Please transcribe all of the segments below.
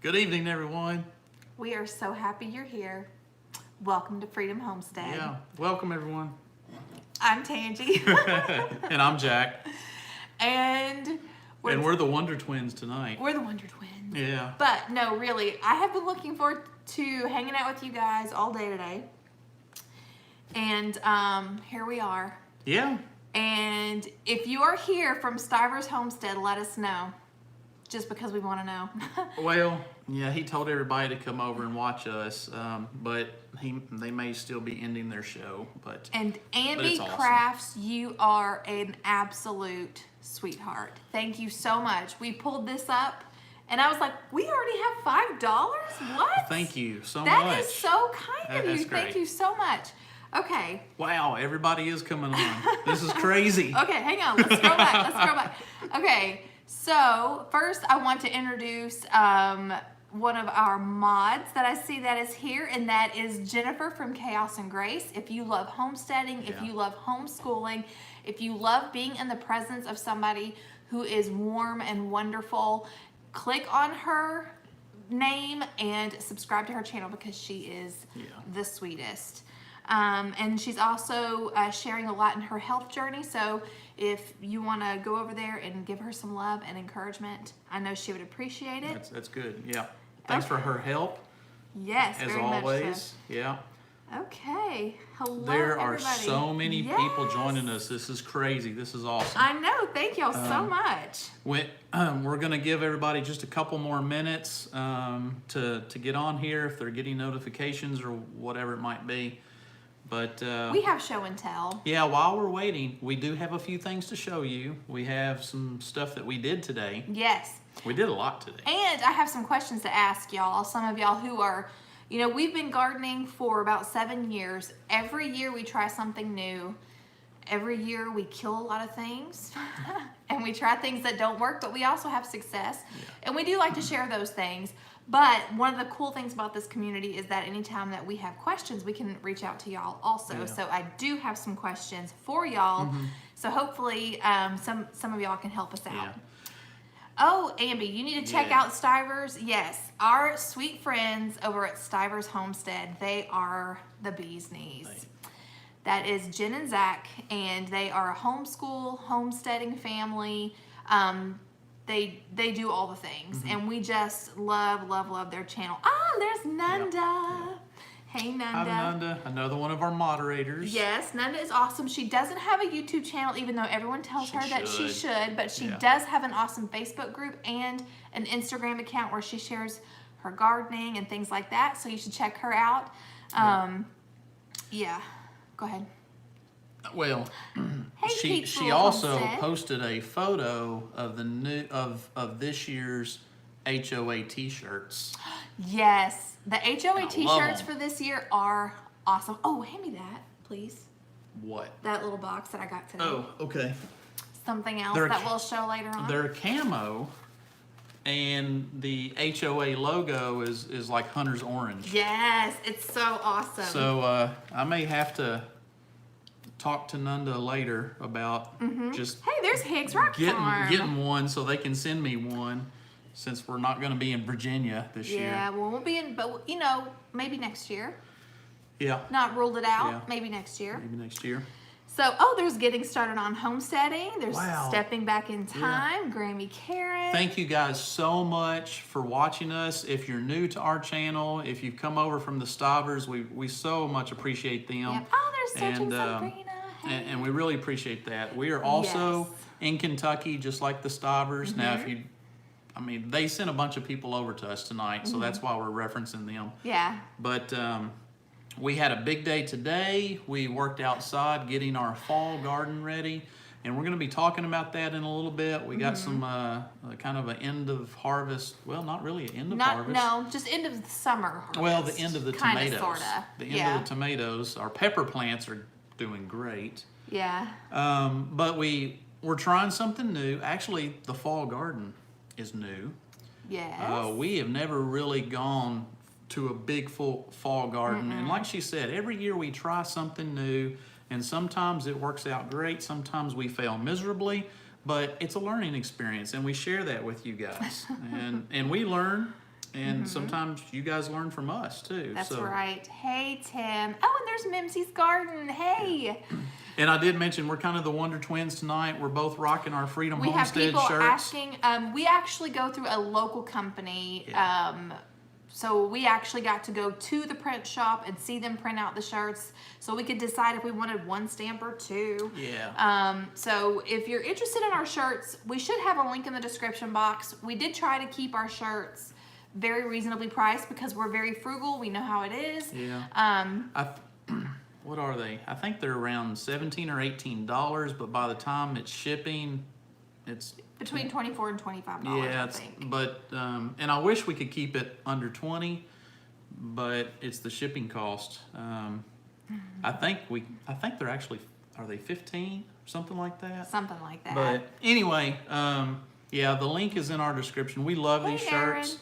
Good evening, everyone. We are so happy you're here. Welcome to Freedom Homestead. Yeah, welcome everyone. I'm Tangi. And I'm Jack. And we're the Wonder Twins tonight. We're the Wonder Twins. Yeah. But no, really, I have been looking forward to hanging out with you guys all day today. And here we are. Yeah. And if you are here from Stivers Homestead, let us know. Just because we want to know. Well, yeah, he told everybody to come over and watch us, but they may still be ending their show. And Ambi it's awesome. Crafts, you are an absolute sweetheart. Thank you so much. We pulled this up, and I was like, we already have $5? What? Thank you so much. That is so kind of you. That's great. Thank you so much. Okay. Wow, everybody is coming on. This is crazy. Okay, hang on. Let's scroll back. Let's scroll back. Okay, so first I want to introduce one of our mods that I see that is here, and that is Jennifer from Chaos and Grace. If you love homesteading, if you love homeschooling, if you love being in the presence of somebody who is warm and wonderful, click on her name and subscribe to her channel because she is the sweetest. And she's also sharing a lot in her health journey. So if you want to go over there and give her some love and encouragement, I know she would appreciate it. That's good. Yeah. Thanks for her help. Yes, as very always. much so. Yeah. Okay. Hello, There are everybody. so many people joining us. This is crazy. This is awesome. I know. Thank y'all so much. We're going to give everybody just a couple more minutes to get on here if they're getting notifications or whatever it might be. But We have show and tell. yeah, while we're waiting, we do have a few things to show you. We have some stuff that we did today. Yes. We did a lot today. And I have some questions to ask y'all. Some of y'all who are, you know, we've been gardening for about 7 years. Every year we try something new. Every year we kill a lot of things. And we try things that don't work, but we also have success. And we do like to share those things. But one of the cool things about this community is that anytime that we have questions, we can reach out to y'all also. Yeah. So I do have some questions for y'all. So hopefully some of y'all can help us out. Yeah. Oh, Ambi, you need to check Yeah. out Stivers. Yes, our sweet friends over at Stivers Homestead, they are the bee's knees. That is Jen and Zach, and they are a homeschool, homesteading family. They do all the things, and we just love their channel. Ah, there's Nanda. Hey, Nanda. Hi, Nanda. Another one of our moderators. Yes, Nanda is awesome. She doesn't have a YouTube channel, even though everyone tells her that she should, but she does have an awesome Facebook group and an Instagram account where she shares her gardening and things like that, so you should check her out. Yeah, go ahead. Well, Hey, she also posted a photo of the new of this year's HOA t-shirts. Yes, the HOA love t-shirts 'em. for this year are awesome. Oh, hand me that, please. What? That little box that I got today. Oh, okay. Something else They're that we'll show later on. They're camo, and the HOA logo is like Hunter's Orange. Yes, it's so awesome. So I may have to talk to Nanda later about just Hey, there's Higgs Rock Farm. getting one so they can send me one, since we're not going to be in Virginia this year. Yeah, well, we'll be in, but you know, maybe next year. Yeah. Not ruled it out. Yeah. Maybe next year. Maybe next year. So, there's Getting Started on Homesteading. There's Stepping Back in Time. Grammy Karen. Thank you guys so much for watching us. If you're new to our channel, if you've come over from the Stivers, we so much appreciate them. Yep. Oh, there's Searching Sabrina. Hey. And we really appreciate that. We are also in Kentucky, just like the Stivers. Now, they sent a bunch of people over to us tonight, so that's why we're referencing them. Yeah. But we had a big day today. We worked outside getting our fall garden ready, and we're going to be talking about that in a little bit. We got some kind of an end of harvest. Well, not really an end of harvest. No, just end of the summer harvest. Well, the end of the tomatoes. Kinda, sorta. The end of the tomatoes. Our pepper plants are doing great. Yeah. But we're trying something new. Actually, the fall garden is new. Yes. We have never really gone to a big full fall garden. And like she said, every year we try something new, and sometimes it works out great, sometimes we fail miserably, but it's a learning experience, and we share that with you guys. and we learn, And sometimes you guys learn from us too. That's so. right. Hey, Tim. Oh, and there's Mimsy's Garden. Hey. And I did mention we're kind of the Wonder Twins tonight. We're both rocking our Freedom We have Homestead people shirts. asking. We actually go through a local company. Yeah. So we actually got to go to the print shop and see them print out the shirts, so we could decide if we wanted one stamp or two. Yeah. So if you're interested in our shirts, we should have a link in the description box. We did try to keep our shirts very reasonably priced because we're very frugal. We know how it is. Yeah. What are they? I think they're around $17 or $18, but by the time it's shipping, it's between $24 and $25. yeah. I think. But and I wish we could keep it under 20, but it's the shipping cost. I think they're actually, are they 15 something like that? Something like that. But anyway, yeah, the link is in our description. We love these shirts.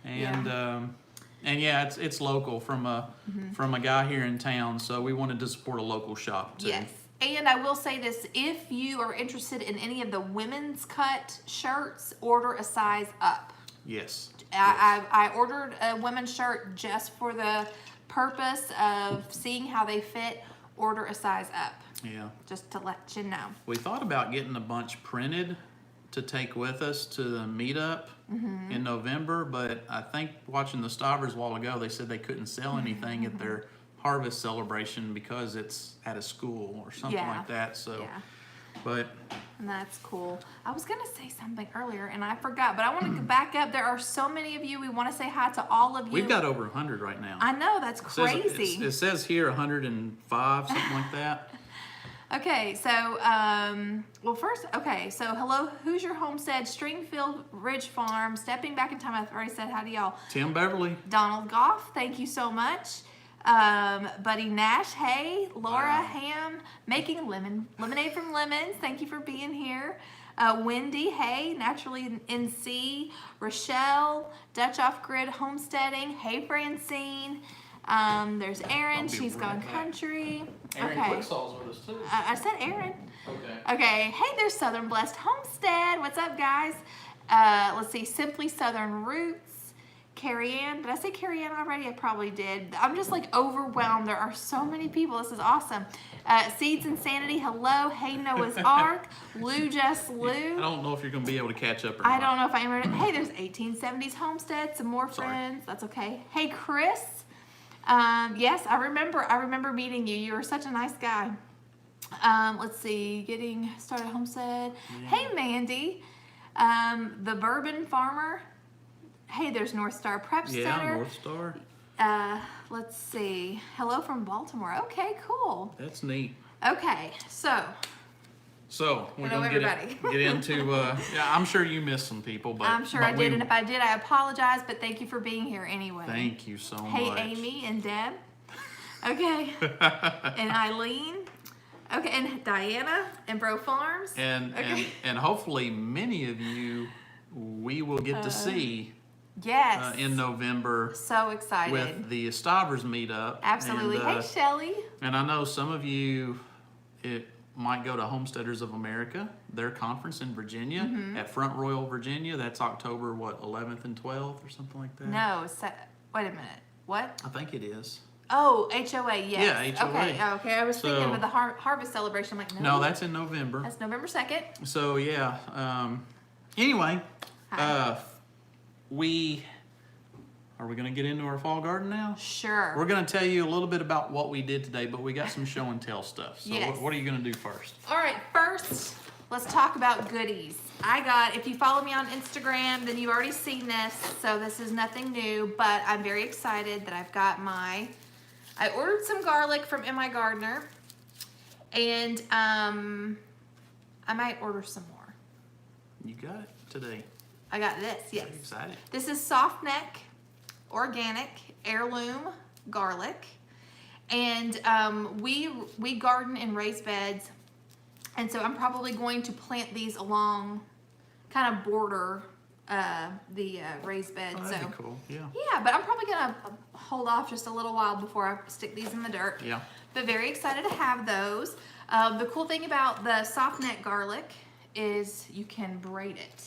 Aaron. And yeah, it's local from a guy here in town, so we wanted to support a local shop too. Yes, and I will say this: if you are interested in any of the women's cut shirts, order a size up. Yes. I ordered a women's shirt just for the purpose of seeing how they fit. Order a size up. Yeah. Just to let you know. We thought about getting a bunch printed to take with us to the meetup in November, but I think watching the Stavers a while ago, they said they couldn't sell anything at their harvest celebration because it's at a school or something like that. So, but and that's cool. I was gonna say something earlier and I forgot, but I want to back up. There are so many of you. We want to say hi to all of you. We've got over 100 right now. I know, that's crazy. It says here 105, something like that. Okay, so, well, first, okay, so hello, Hoosier Homestead, Stringfield Ridge Farm, Stepping Back in Time, I've already said hi to y'all. Tim Beverly. Donald Goff, thank you so much. Buddy Nash, hey. Laura Ham, Making Lemonade from Lemons, thank you for being here. Wendy, hey. Naturally NC, Rochelle, Dutch Off Grid Homesteading, hey Francine. There's Erin, she's gone country. Erin Quicksall's with us too. I said Erin. Okay. Okay, hey, there's Southern Blessed Homestead. What's up, guys? Let's see, Simply Southern Roots. Carrie Ann, did I say Carrie Ann already? I probably did. I'm just like overwhelmed. There are so many people. This is awesome. Seeds Insanity, hello. Hey, Noah's Ark. Lou Just Lou. I don't know if you're going to be able to catch up or I not. don't know if I am. Hey, there's 1870s Homestead. Some more friends. That's okay. Hey, Chris. Yes, I remember meeting you. You were such a nice guy. Let's see, getting started homestead. Yeah. Hey, Mandy. The Bourbon Farmer. Hey, there's North Star Prep Center. Yeah, North Star. Let's see. Hello from Baltimore. Okay, cool. That's neat. Okay, so we're going to get into, yeah, I'm sure you missed some people, but I'm sure I did, and if I did, I apologize, but thank you for being here anyway. Thank you so much. Hey, Amy and Deb. Okay. And Eileen. Okay, and Diana and Bro Farms. And hopefully many of you we will get to see in November. So excited. With the Stavers meetup. Absolutely. And, hey, Shelly. And I know some of you might go to Homesteaders of America, their conference in Virginia, at Front Royal, Virginia. That's October, 11th and 12th or something like that? No, wait a minute. What? I think it is. Oh, HOA, yes. Yeah, HOA. Okay, I was thinking of the harvest celebration. I'm like, no, that's in November. That's November 2nd. So, yeah. Anyway, are we going to get into our fall garden now? Sure. We're going to tell you a little bit about what we did today, but we got some show and tell stuff. So what are you going to do first? All right, first, let's talk about goodies. If you follow me on Instagram, then you've already seen this, so this is nothing new, but I'm very excited that I've got I ordered some garlic from M.I. Gardener, and I might order some more. You got it today. I got this, yes. I'm excited. This is soft neck, organic, heirloom garlic. And we garden in raised beds. And so I'm probably going to plant these along, kind of border the raised bed. Oh, that'd be cool, yeah. Yeah, but I'm probably going to hold off just a little while before I stick these in the dirt. Yeah. But very excited to have those. The cool thing about the soft neck garlic is you can braid it.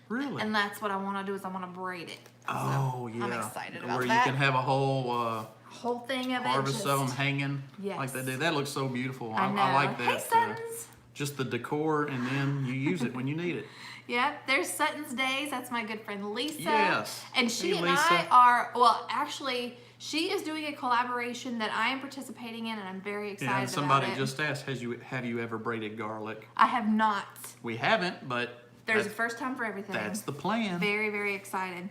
Really? And that's what I want to do is I want to braid it. Oh, so yeah. I'm excited about Where that. you can have a whole Whole thing of harvest it. of them hanging Yes. like they do. That looks so beautiful. I know. I like that. Hey, Suttons. Just the decor, and then you use it when you need it. Yep, there's Sutton's Days. That's my good friend Lisa. Yes. And she Hey, and Lisa. I are, well, actually, she is doing a collaboration that I am participating in, and I'm very excited Yeah, and somebody about it. just asked, have you ever braided garlic? I have not. We haven't, but There's a first time for everything. that's the plan. Very, very excited.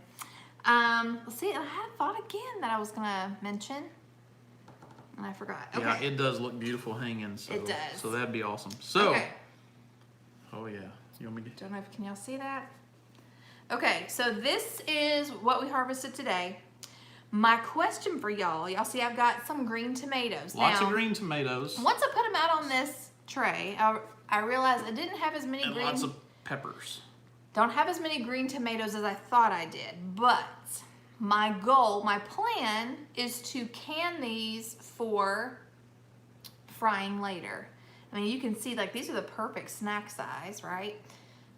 Let's see, I had a thought again that I was going to mention, and I forgot. Okay. Yeah, it does look beautiful hanging. So, It does. So that'd be awesome. So, Okay. oh yeah, you want me to? Don't know if can y'all see that? Okay, so this is what we harvested today. My question for y'all see I've got some green tomatoes. Lots now, of green tomatoes once I put them out on this tray, I realized I didn't have as many and green. lots of peppers. Don't have as many green tomatoes as I thought I did, but my goal, my plan is to can these for frying later. I mean, you can see like these are the perfect snack size, right?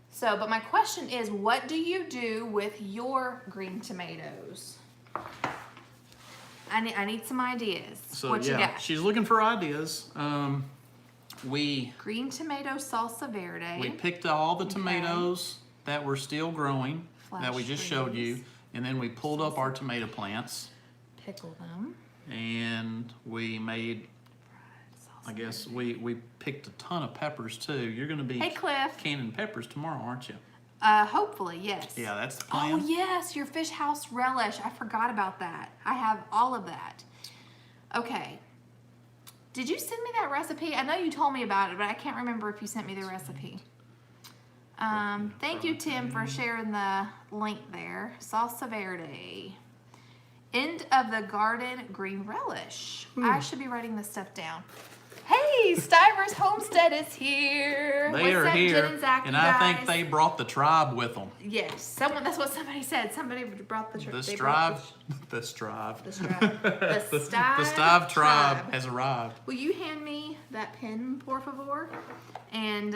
So, but my question is, what do you do with your green tomatoes? I need some ideas. So what you yeah, got? she's looking for ideas. We Green tomato salsa verde. picked all the tomatoes that were still growing that we just showed you, freeze. and then we pulled up our tomato plants Pickle them. and we made. I guess we picked a ton of peppers too. You're going to be Hey, Cliff. canning peppers tomorrow, aren't you? Hopefully, yes. Yeah, that's the Oh, plan. yes, your fish house relish. I forgot about that. I have all of that. Okay. Did you send me that recipe? I know you told me about it, but I can't remember if you sent me the recipe. Thank you, Tim, for sharing the link there. Salsa verde. End of the garden green relish. I should be writing this stuff down. Hey, Stivers Homestead is here. They What's are up, here, Jen and Zach, and you I think guys? they brought the tribe with them. Yes, that's what somebody said. Somebody brought the The they strive, brought the strive, the strive. The the Stive tribe has arrived. Will you hand me that pen, por favor? And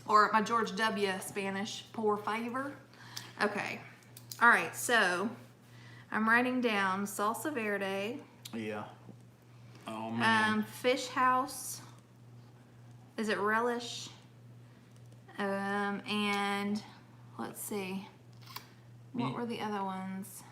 or my George W. Spanish, por favor. Okay. All right. So I'm writing down salsa verde. Yeah. Oh man. Fish house. Is it relish? And let's see. What were the other ones?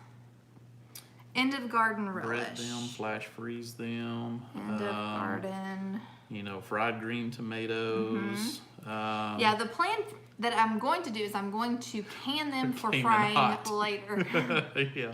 End of garden relish. Bread them, flash freeze them. End of garden. You know, fried green tomatoes. Yeah, the plan that I'm going to do is I'm going to can them for Can them frying hot. later. Yeah.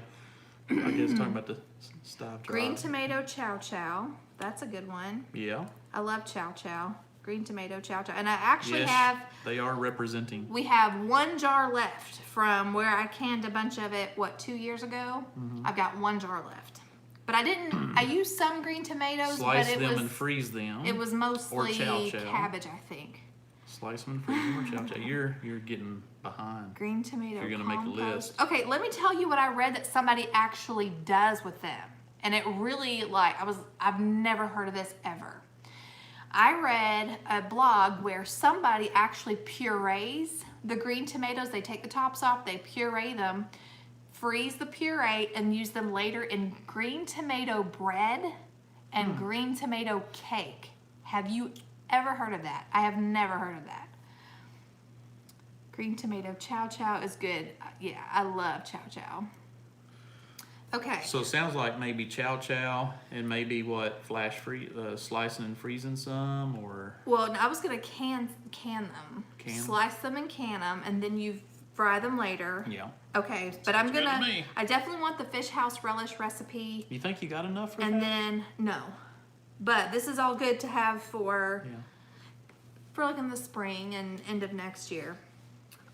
I guess talking about the Stive tribe. Green tomato chow chow. That's a good one. Yeah. I love chow chow. Green tomato chow chow. And I actually Yes, they are representing. we have one jar left from where I canned a bunch of it, 2 years ago? Mm-hmm. I've got one jar left. But I didn't, I used some green tomatoes, Slice but it them was, and freeze them. it was mostly chow chow. cabbage, I think. Slice them and freeze them or chow chow. You're getting behind. Green tomato You're gonna make a compost. list. Okay, let me tell you what I read that somebody actually does with them. And it really, I've never heard of this ever. I read a blog where somebody actually purees the green tomatoes. They take the tops off, they puree them, freeze the puree, and use them later in green tomato bread and green tomato cake. Have you ever heard of that? I have never heard of that. Green tomato chow chow is good. Yeah, I love chow chow. Okay. So it sounds like maybe chow chow and maybe what, flash freeze, slicing and freezing some, or Well, I was gonna can them, slice them and can them, and then you fry them later. yeah. Okay, but I'm good to gonna. me. I definitely want the fish house relish recipe, You think you got enough for and that? then no, but this is all good to have for Yeah. like in the spring and end of next year.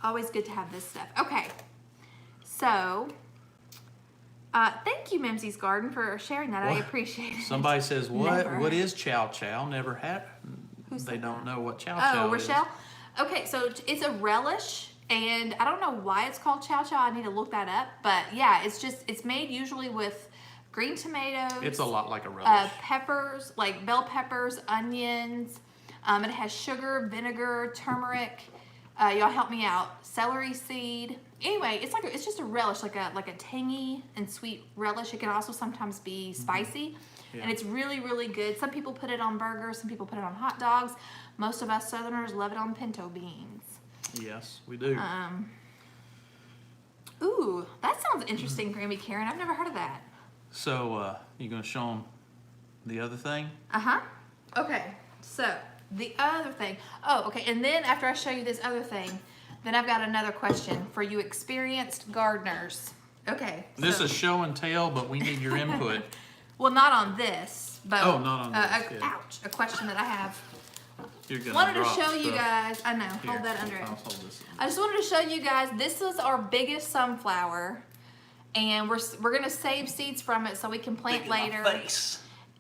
Always good to have this stuff. Okay, so. Thank you, Mimsy's Garden, for sharing that. I What? appreciate it. Somebody says, Never. what is chow chow? Never had. Who They said don't that? know what chow chow Oh, is. Rochelle? Okay, so it's a relish, and I don't know why it's called chow chow. I need to look that up. But yeah, it's made usually with green tomatoes. It's a lot like a relish. Peppers, like bell peppers, onions. It has sugar, vinegar, turmeric, Y'all help me out. Celery seed. Anyway, it's just a relish, like a tangy and sweet relish. It can also sometimes be spicy, and it's really, really good. Some people put it on burgers. Some people put it on hot dogs. Most of us Southerners love it on pinto beans. Yes, we do. Ooh, that sounds interesting, Grammy Karen. I've never heard of that. So, you gonna show them the other thing? Okay, so the other thing. Oh, okay, and then after I show you this other thing, then I've got another question for you experienced gardeners. Okay. This is show and tell, but we need your input. Well, not on this, but Oh, not on this, yeah. ouch, a question that I have. You're gonna Wanted to drop show you stuff. guys. I know. Here, Hold that under it. I'll hold this. I just wanted to show you guys. This is our biggest sunflower, and we're gonna save seeds from it so we can plant later.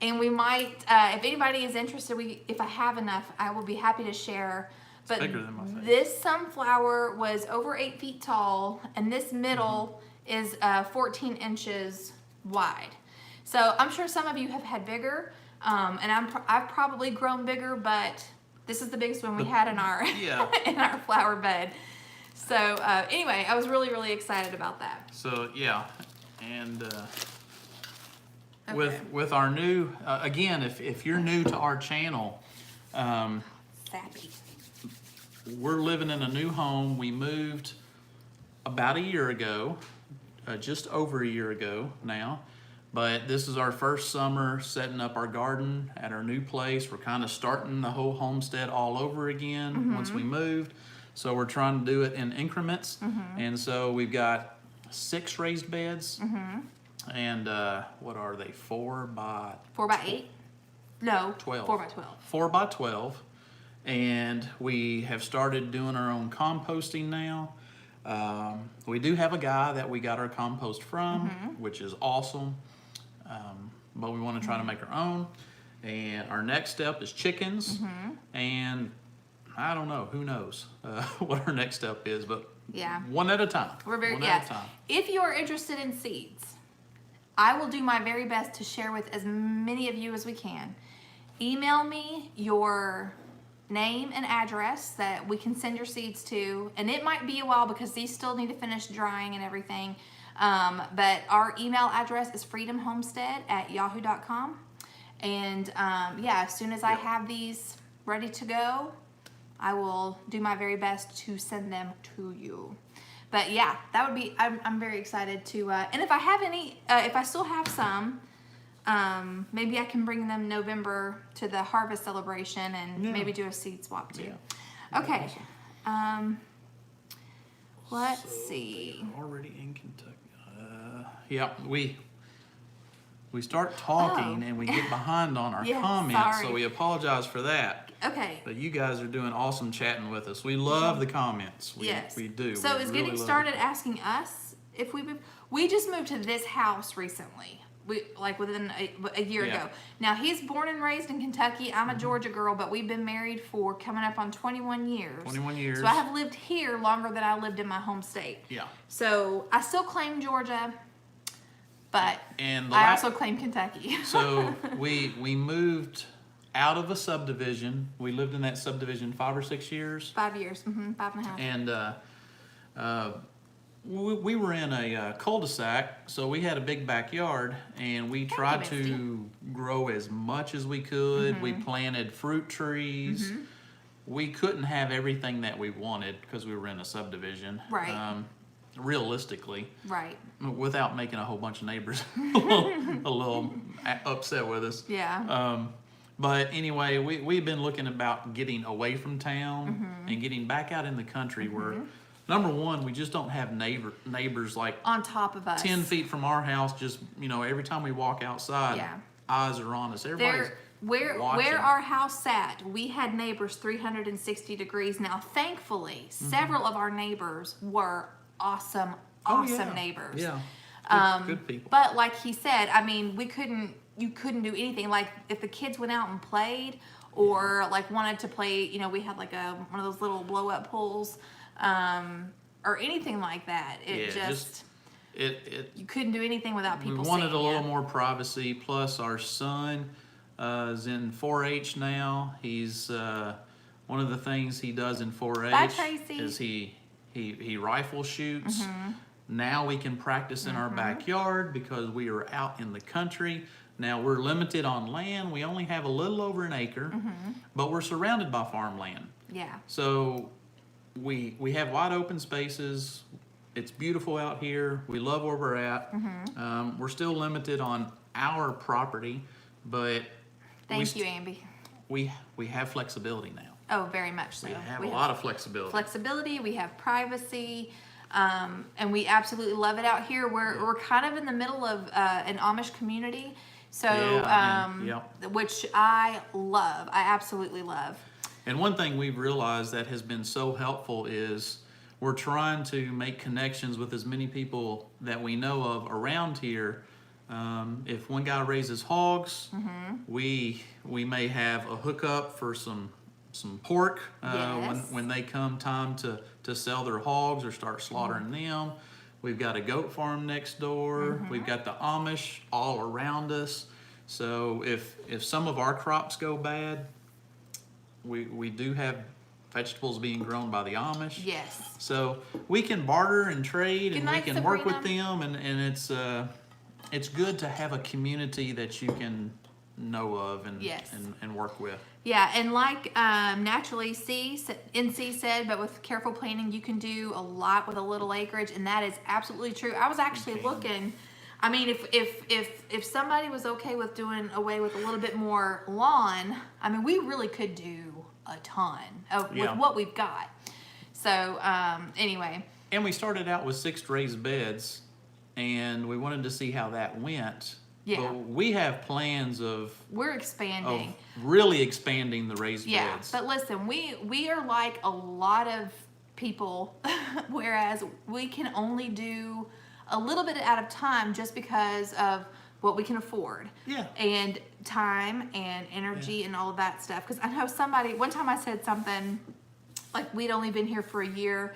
And we might, if anybody is interested, if I have enough, I will be happy to share. But bigger than my face. this sunflower was over 8 feet tall, and this middle is 14 inches wide. So I'm sure some of you have had bigger, and I've probably grown bigger, but this is the biggest one we had in our in our flower bed. So anyway, I was really, really excited about that. So yeah, and Okay. with our new again, if you're new to our channel, Sappy. we're living in a new home. We moved about a year ago, just over a year ago now. But this is our first summer setting up our garden at our new place. We're kind of starting the whole homestead all over again once we moved. So we're trying to do it in increments. And so we've got 6 raised beds. And what are they? 4 by 4 by 8? No. 12. 4 by 12. 4 by 12. And we have started doing our own composting now. We do have a guy that we got our compost from, which is awesome. But we want to try to make our own. And our next step is chickens. And I don't know, who knows what our next step is, but one at a time. We're very one at a time. If you are interested in seeds, I will do my very best to share with as many of you as we can. Email me your name and address that we can send your seeds to, and it might be a while because these still need to finish drying and everything. But our email address is freedomhomestead@yahoo.com. And as soon as I have these ready to go, I will do my very best to send them to you. But yeah, that would be, I'm very excited to, and if I have any, if I still have some, maybe I can bring them November to the harvest celebration and maybe do a seed swap too. Okay. Let's see. Already in Kentucky. We start talking and we get behind on our comments, so we apologize for that. Okay. But you guys are doing awesome chatting with us. We love the comments. We do. So we is really Getting Started asking us if we just moved to this house recently. Within a year ago. Now he's born and raised in Kentucky. I'm a Georgia girl, but we've been married for coming up on 21 years. 21 years. So I have lived here longer than I lived in my home state. Yeah. So I still claim Georgia, but And I also claim Kentucky. So we moved out of a subdivision. We lived in that subdivision 5 or 6 years. 5 years, 5.5. And we were in a cul-de-sac, so we had a big backyard, and we tried to grow as much as we could. We planted fruit trees. We couldn't have everything that we wanted because we were in a subdivision. Right. Realistically. Right. Without making a whole bunch of neighbors a little upset with us. Yeah. But anyway, we've been looking about getting away from town and getting back out in the country where, number one, we just don't have neighbors like on top of us. 10 feet from our house. Just, every time we walk outside, eyes are on us. Everybody's where our house sat, we had neighbors 360 degrees. Now, thankfully, several of our neighbors were awesome neighbors. Yeah. Good people. But like he said, I mean, you couldn't do anything. Like if the kids went out and played or like wanted to play, we had like one of those little blow up pools, or anything like that. You couldn't do anything without people We wanted seeing a little more privacy. Plus our son is in 4-H now. He's one of the things he does in 4-H Bye, Tracy. is he rifle shoots. Now we can practice in our backyard because we are out in the country. Now we're limited on land. We only have a little over an acre, but we're surrounded by farmland. Yeah. So we have wide open spaces. It's beautiful out here. We love where we're at. We're still limited on our property, but Thank you, Amby. we have flexibility now. Oh, very much so. We have a lot of flexibility. Flexibility. We have privacy, and we absolutely love it out here. We're kind of in the middle of an Amish community, so which I love. I absolutely love. And one thing we've realized that has been so helpful is we're trying to make connections with as many people that we know of around here. If one guy raises hogs, we may have a hookup for some pork when they come time to sell their hogs or start slaughtering them. We've got a goat farm next door. We've got the Amish all around us. So if some of our crops go bad, we do have vegetables being grown by the Amish. Yes. So we can barter and trade, and we can work with them, and it's good to have a community that you can know of and work with. Yeah, and like Naturally NC said, but with careful planning, you can do a lot with a little acreage, and that is absolutely true. I was actually looking. I mean, if somebody was okay with doing away with a little bit more lawn, I mean, we really could do a ton with what we've got. So anyway. And we started out with 6 raised beds, and we wanted to see how that went. Yeah. But we have plans of really expanding the raised beds. But listen, we are like a lot of people, whereas we can only do a little bit at a time just because of what we can afford. Yeah. And time and energy and all of that stuff. Because I know one time I said something, like we'd only been here for a year,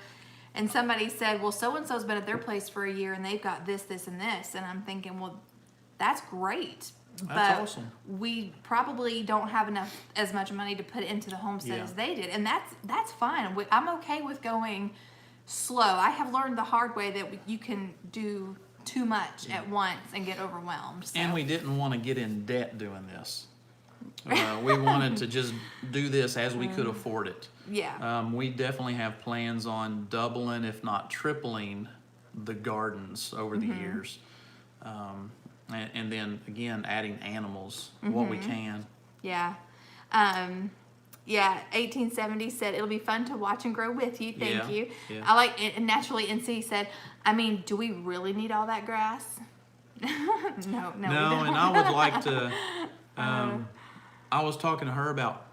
and somebody said, well, so-and-so's been at their place for a year and they've got this, this, and this. And I'm thinking, well, that's great. That's awesome. We probably don't have as much money to put into the homestead as they did. And that's fine. I'm okay with going slow. I have learned the hard way that you can do too much at once and get overwhelmed. So. And we didn't want to get in debt doing this. We wanted to just do this as we could afford it. Yeah. We definitely have plans on doubling, if not tripling, the gardens over the years. And then again, adding animals, what we can. Yeah. 1870 said, it'll be fun to watch and grow with you. Thank you. Yeah. I like it. And Naturally NC said, I mean, do we really need all that grass? No, we don't. And I would like to, I was talking to her about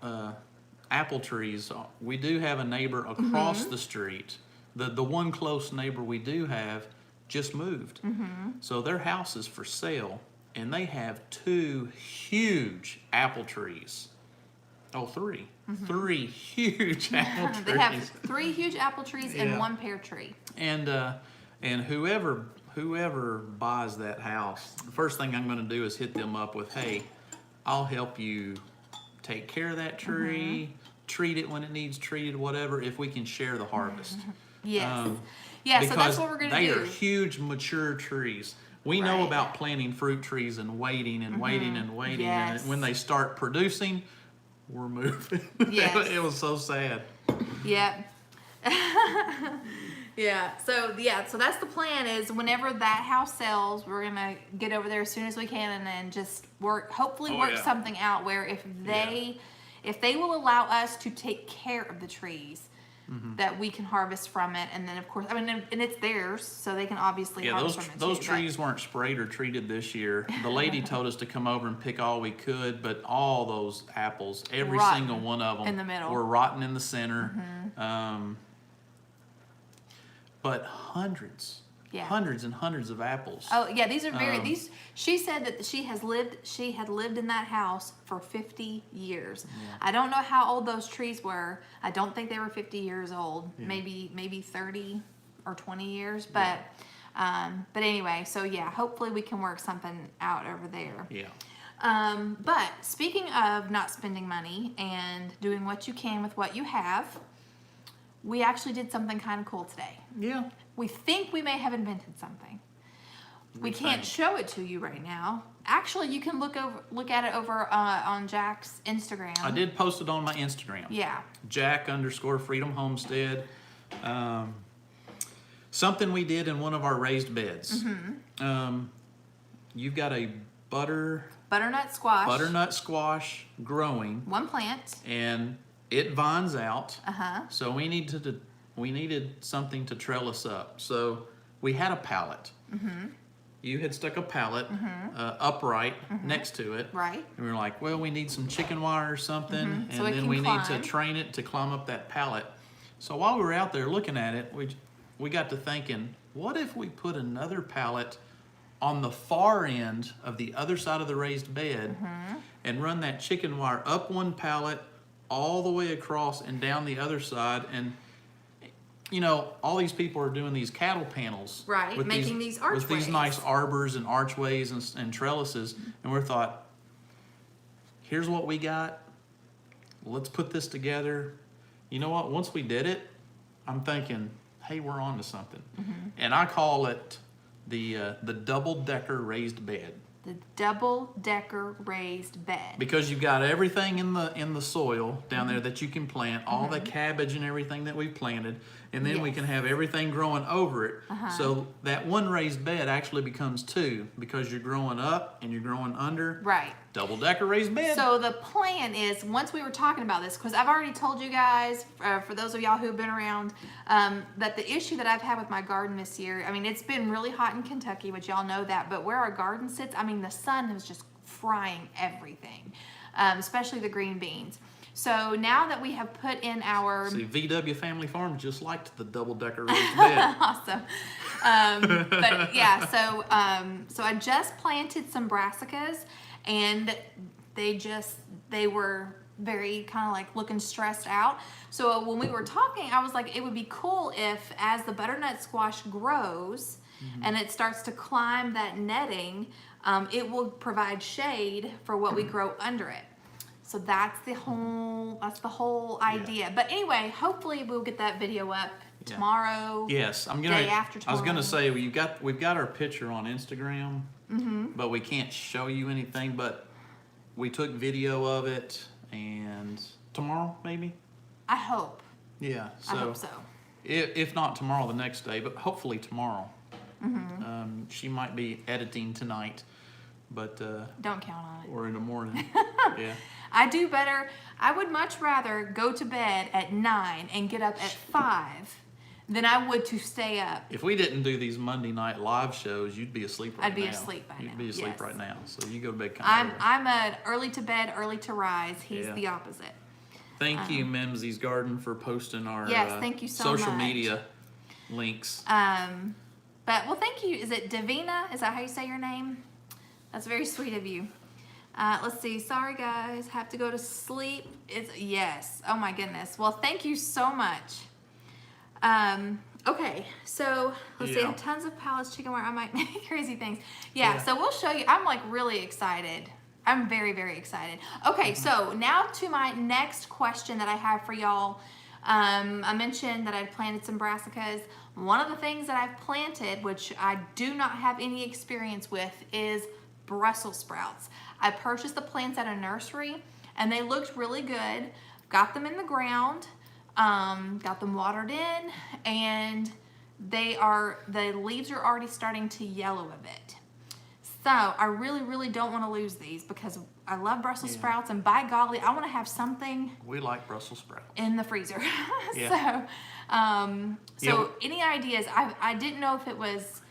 apple trees. We do have a neighbor across the street. The one close neighbor we do have just moved. So their house is for sale, and they have 2 huge apple trees. Oh, 3. 3 huge apple trees. They have 3 huge apple trees and 1 pear tree. And whoever buys that house, the first thing I'm going to do is hit them up with, hey, I'll help you take care of that tree, treat it when it needs treated, whatever, if we can share the harvest. Yes. So that's what we're going to do. They are huge, mature trees. We know about planting fruit trees and waiting and waiting and waiting. Yes. And when they start producing, we're moving. Yes. It was so sad. Yep. So that's the plan, is whenever that house sells, we're going to get over there as soon as we can and then just work something out where if they will allow us to take care of the trees, that we can harvest from it. And then of course, I mean, and it's theirs, so they can obviously harvest from it those trees weren't sprayed or treated this year. The lady told us to come over and pick all we could, but all those apples, every single one of them in the middle, were rotten in the center. But hundreds and hundreds of apples. Oh yeah, these are these. She said that she had lived in that house for 50 years. Yeah. I don't know how old those trees were. I don't think they were 50 years old. Yeah. Maybe 30 or 20 years. But anyway, so yeah, hopefully we can work something out over there. Yeah. But speaking of not spending money and doing what you can with what you have, we actually did something kind of cool today. Yeah. We think we may have invented something. We can't think. show it to you right now. Actually, you can look at it over on Jack's Instagram. I did post it on my Instagram. Yeah. Jack_Freedom Homestead. Something we did in one of our raised beds. You've got a Butternut squash growing, one plant. and it vines out. Uh-huh. So we needed something to trellis up. So we had a pallet. You had stuck a pallet upright next to it. Right. And we were like, well, we need some chicken wire or something, So and it then can we need to climb. train it to climb up that pallet. So while we were out there looking at it, we got to thinking, what if we put another pallet on the far end of the other side of the raised bed and run that chicken wire up one pallet all the way across and down the other side? And you know, all these people are doing these cattle panels, Right, making these with these archways. nice arbors and archways and trellises, and we thought, here's what we got. Let's put this together. You know what? Once we did it, I'm thinking, hey, we're on to something. And I call it the double-decker raised bed. The double-decker raised bed. Because you've got everything in the soil down there that you can plant, all the cabbage and everything that we've planted, and then we Yes. can have everything growing over it. So that one raised bed actually becomes two because you're growing up and you're growing under. Right. Double-decker raised bed. So the plan is, once we were talking about this, because I've already told you guys, for those of y'all who've been around, that the issue that I've had with my garden this year, I mean, it's been really hot in Kentucky, which y'all know that, but where our garden sits, I mean, the sun was just frying everything, especially the green beans. So now that we have put in our... See, VW Family Farm just liked the double-decker raised bed. Awesome. But yeah, so I just planted some brassicas, and they were very kind of like looking stressed out. So when we were talking, I was like, it would be cool if as the butternut squash grows and it starts to climb that netting, it will provide shade for what we grow under it. So that's the whole idea. But anyway, hopefully we'll get that video up tomorrow. Yes, day after I was tomorrow. gonna say we've got our picture on Instagram, but we can't show you anything. But we took video of it, and tomorrow maybe. I hope. Yeah, so I hope so. if not tomorrow, the next day, but hopefully tomorrow. She might be editing tonight, but Don't count on it. or in the morning. Yeah. I do better. I would much rather go to bed at 9 and get up at 5 than I would to stay up. If we didn't do these Monday night live shows, you'd be asleep right now. I'd be asleep by now, You'd be asleep yes. right now. So you go to bed kind of early. I'm an early to bed, early to rise. He's Yeah. the opposite. Thank you, Mimsy's Garden, for posting our Yes, thank you so social much. media links. But well, thank you. Is it Davina? Is that how you say your name? That's very sweet of you. Let's see. Sorry, guys. Have to go to sleep. Yes. Oh my goodness. Well, thank you so much. Okay. So let's see. I Yeah. have tons of pallets, chicken wire. I might make crazy things. Yeah. Yeah. So we'll show you. I'm like really excited. I'm very, very excited. Okay. So now to my next question that I have for y'all. I mentioned that I'd planted some brassicas. One of the things that I've planted, which I do not have any experience with, is Brussels sprouts. I purchased the plants at a nursery and they looked really good. Got them in the ground, got them watered in, and the leaves are already starting to yellow a bit. So I really, really don't want to lose these because I love Brussels sprouts, and by golly, I want to have something We like Brussels sprouts. in the freezer. Yeah. So any ideas? I didn't know if it was,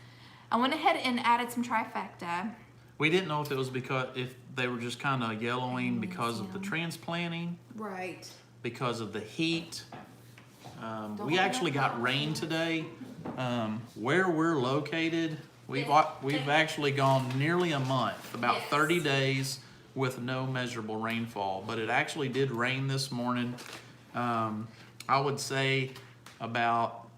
I went ahead and added some trifecta. We didn't know if it was because if they were just kind of yellowing because of the transplanting, Right. because of the heat. We let actually that got go. rain today. Where we're located, we've actually gone nearly a month, about Yes. 30 days with no measurable rainfall. But it actually did rain this morning. I would say about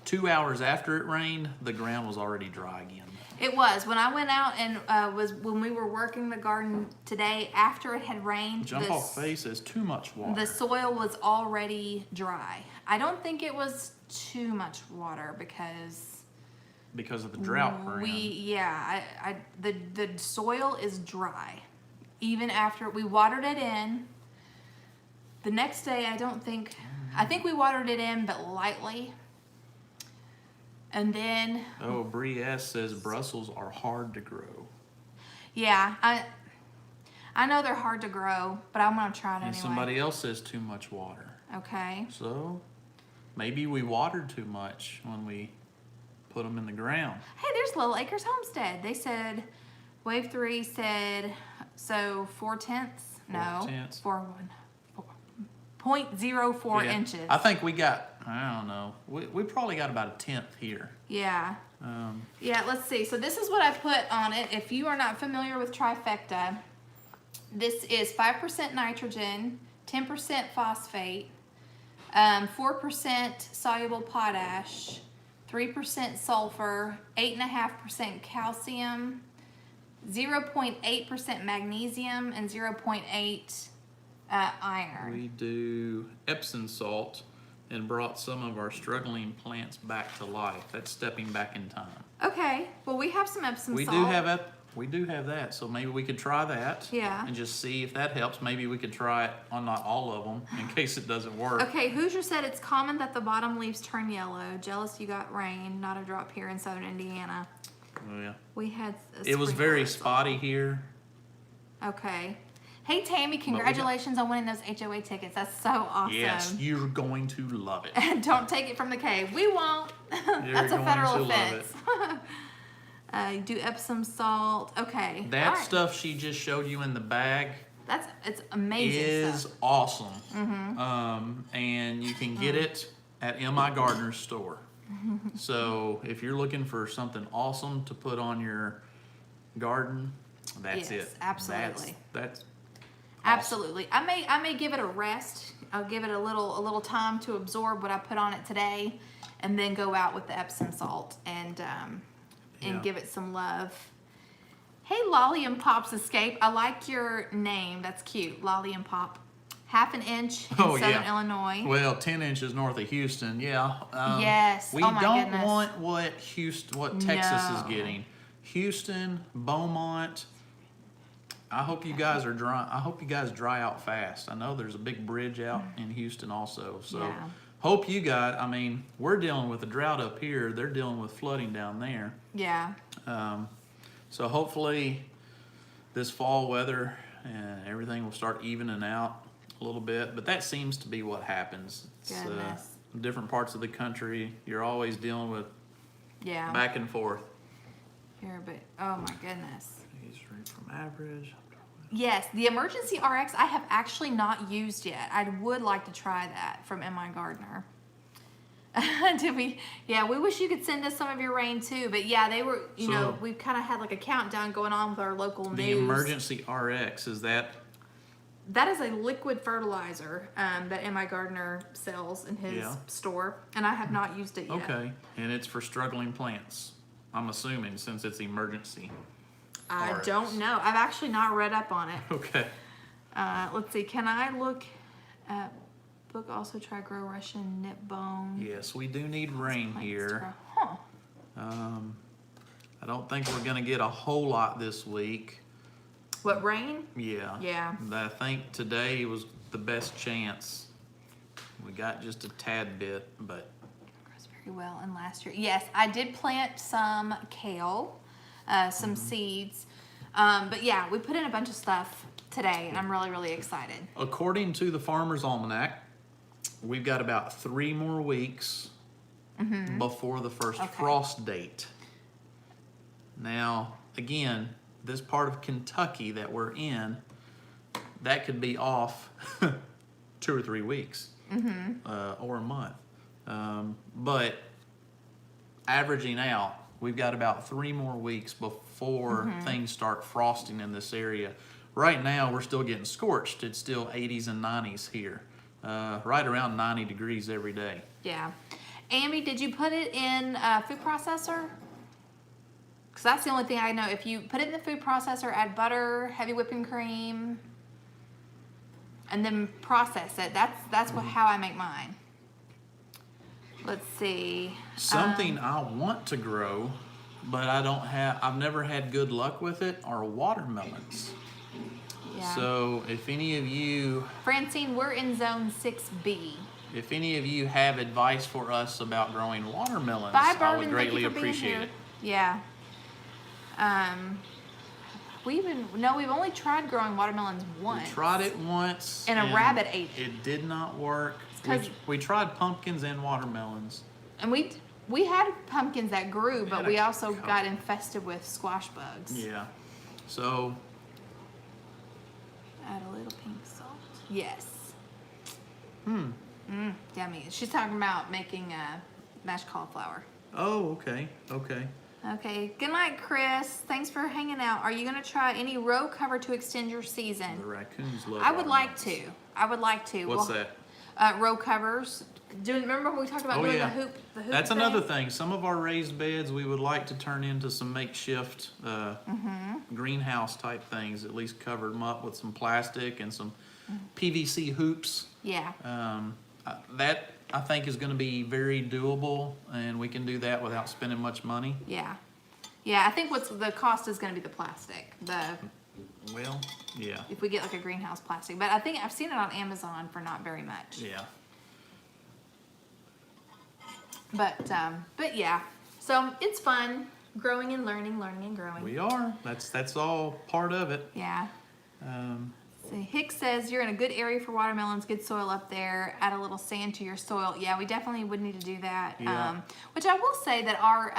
2 hours after it rained, the ground was already dry again. It was. When I went out and was when we were working the garden today after it had rained. Jump off face is too much water. The soil was already dry. I don't think it was too much water because of the drought we're in. The soil is dry. Even after we watered it in, the next day I think we watered it in, but lightly. And then Bree S says Brussels are hard to grow. Yeah, I know they're hard to grow, but I'm gonna try it anyway. And somebody else says too much water. Okay. So maybe we watered too much when we put them in the ground. Hey, there's Little Acres Homestead. They said, Wave 3 said, so 4/10? No, 0.04 Yeah. inches. I think we got, I don't know, we probably got about 1/10 here. Yeah. Yeah, let's see. So this is what I put on it. If you are not familiar with trifecta, this is 5% nitrogen, 10% phosphate, 4% soluble potash, 3% sulfur, 8.5% calcium, 0.8% magnesium, and 0.8 iron. We do Epsom salt and brought some of our struggling plants back to life. That's stepping back in time. Okay, well we have some Epsom We salt. We do have that, so maybe we could try that. Yeah. And just see if that helps. Maybe we could try it on not all of them in case it doesn't work. Okay, Hoosier said it's common that the bottom leaves turn yellow. Jealous you got rain, not a drop here in southern Indiana. Oh, yeah. We had It was very spotty here. Okay. Hey Tammy, congratulations on winning those HOA tickets. That's so awesome. Yes, you're going to love it. Don't take it from the cave. We won't. That's a federal offense. You do Epsom salt. Okay. That All right. stuff she just showed you in the bag It's amazing is stuff. awesome. And you can get it at MI Gardener's store. So if you're looking for something awesome to put on your garden, that's Yes, it. absolutely. That's awesome. Absolutely. I may give it a rest. I'll give it a little time to absorb what I put on it today, and then go out with the Epsom salt and give it some love. Hey, Lolly and Pop's Escape. I like your name. That's cute. Lolly and Pop. 1/2 inch in southern Illinois. Well, 10 inches north of Houston. Yeah. Yes. We Oh my don't goodness. want what Texas is No. getting. Houston, Beaumont. I hope you guys are dry. I hope you guys dry out fast. I know there's a big bridge out in Houston also. So Yeah. hope you guys, I mean, we're dealing with a drought up here. They're dealing with flooding down there. Yeah. So hopefully this fall weather and everything will start evening out a little bit. But that seems to be what happens. It's, Goodness. different parts of the country, you're always dealing with Yeah. back and forth. Here, but oh my goodness. He's read from average. Yes, the emergency RX I have actually not used yet. I would like to try that from MI Gardener. We wish you could send us some of your rain too. But yeah, they were, we've kind of had like a countdown going on with our local news. The emergency RX, is that? That is a liquid fertilizer that MI Gardener sells in his store, and I have not used it yet. Okay, and it's for struggling plants, I'm assuming, since it's emergency. I RX. don't know. I've actually not read up on it. Okay. Let's see. Can I look at book also try grow Russian nip bone? Yes, we do need rain Plants here. grow. Huh. I don't think we're gonna get a whole lot this week. What, rain? Yeah. Yeah. I think today was the best chance. We got just a tad bit, but Grows very well in last year. Yes, I did plant some kale, some seeds. But yeah, we put in a bunch of stuff today, and I'm really, really excited. according to the Farmer's Almanac, we've got about 3 more weeks before the first frost date. Now, again, this part of Kentucky that we're in, that could be off 2 or 3 weeks or a month. But averaging out, we've got about 3 more weeks before things start frosting in this area. Right now, we're still getting scorched. It's still 80s and 90s here, right around 90 degrees every day. Yeah. Amy, did you put it in a food processor? Because So that's the only thing I know. If you put it in the food processor, add butter, heavy whipping cream, and then process it. That's how I make mine. Let's see. Something I want to grow, but I've never had good luck with it, are watermelons. Yeah. So if any of you, Francine, we're in zone 6B. if any of you have advice for us about growing watermelons, Bye, I Bourbon. would Thank greatly you for being appreciate here. it. Yeah. We've only tried growing watermelons once. We tried it once. And a rabbit ate it. It did not work. 'Cause- We tried pumpkins and watermelons. And we had pumpkins that grew, We but had we a also couple. got infested with squash bugs. Yeah. So Add a little pink salt. Yes. Yummy. She's talking about making mashed cauliflower. oh, okay. Okay. Good night, Chris. Thanks for hanging out. Are you going to try any row cover to extend your season? The raccoons love I would like watermelons. to. What's that? Row covers. Remember when we talked about Oh, doing yeah. the hoop That's thing? another thing. Some of our raised beds we would like to turn into some makeshift greenhouse type things. At least cover them up with some plastic and some PVC hoops. Yeah. That I think is going to be very doable, and we can do that without spending much money. Yeah. Yeah, I think what's the cost is going to be the plastic. Well, yeah. If we get like a greenhouse plastic, but I think I've seen it on Amazon for not very much. Yeah. But yeah, so it's fun growing and learning and growing. We are. That's all part of it. Yeah. Um, So Hicks says you're in a good area for watermelons, good soil up there. Add a little sand to your soil. Yeah, we definitely would need to do that. Yeah. Which I will say that our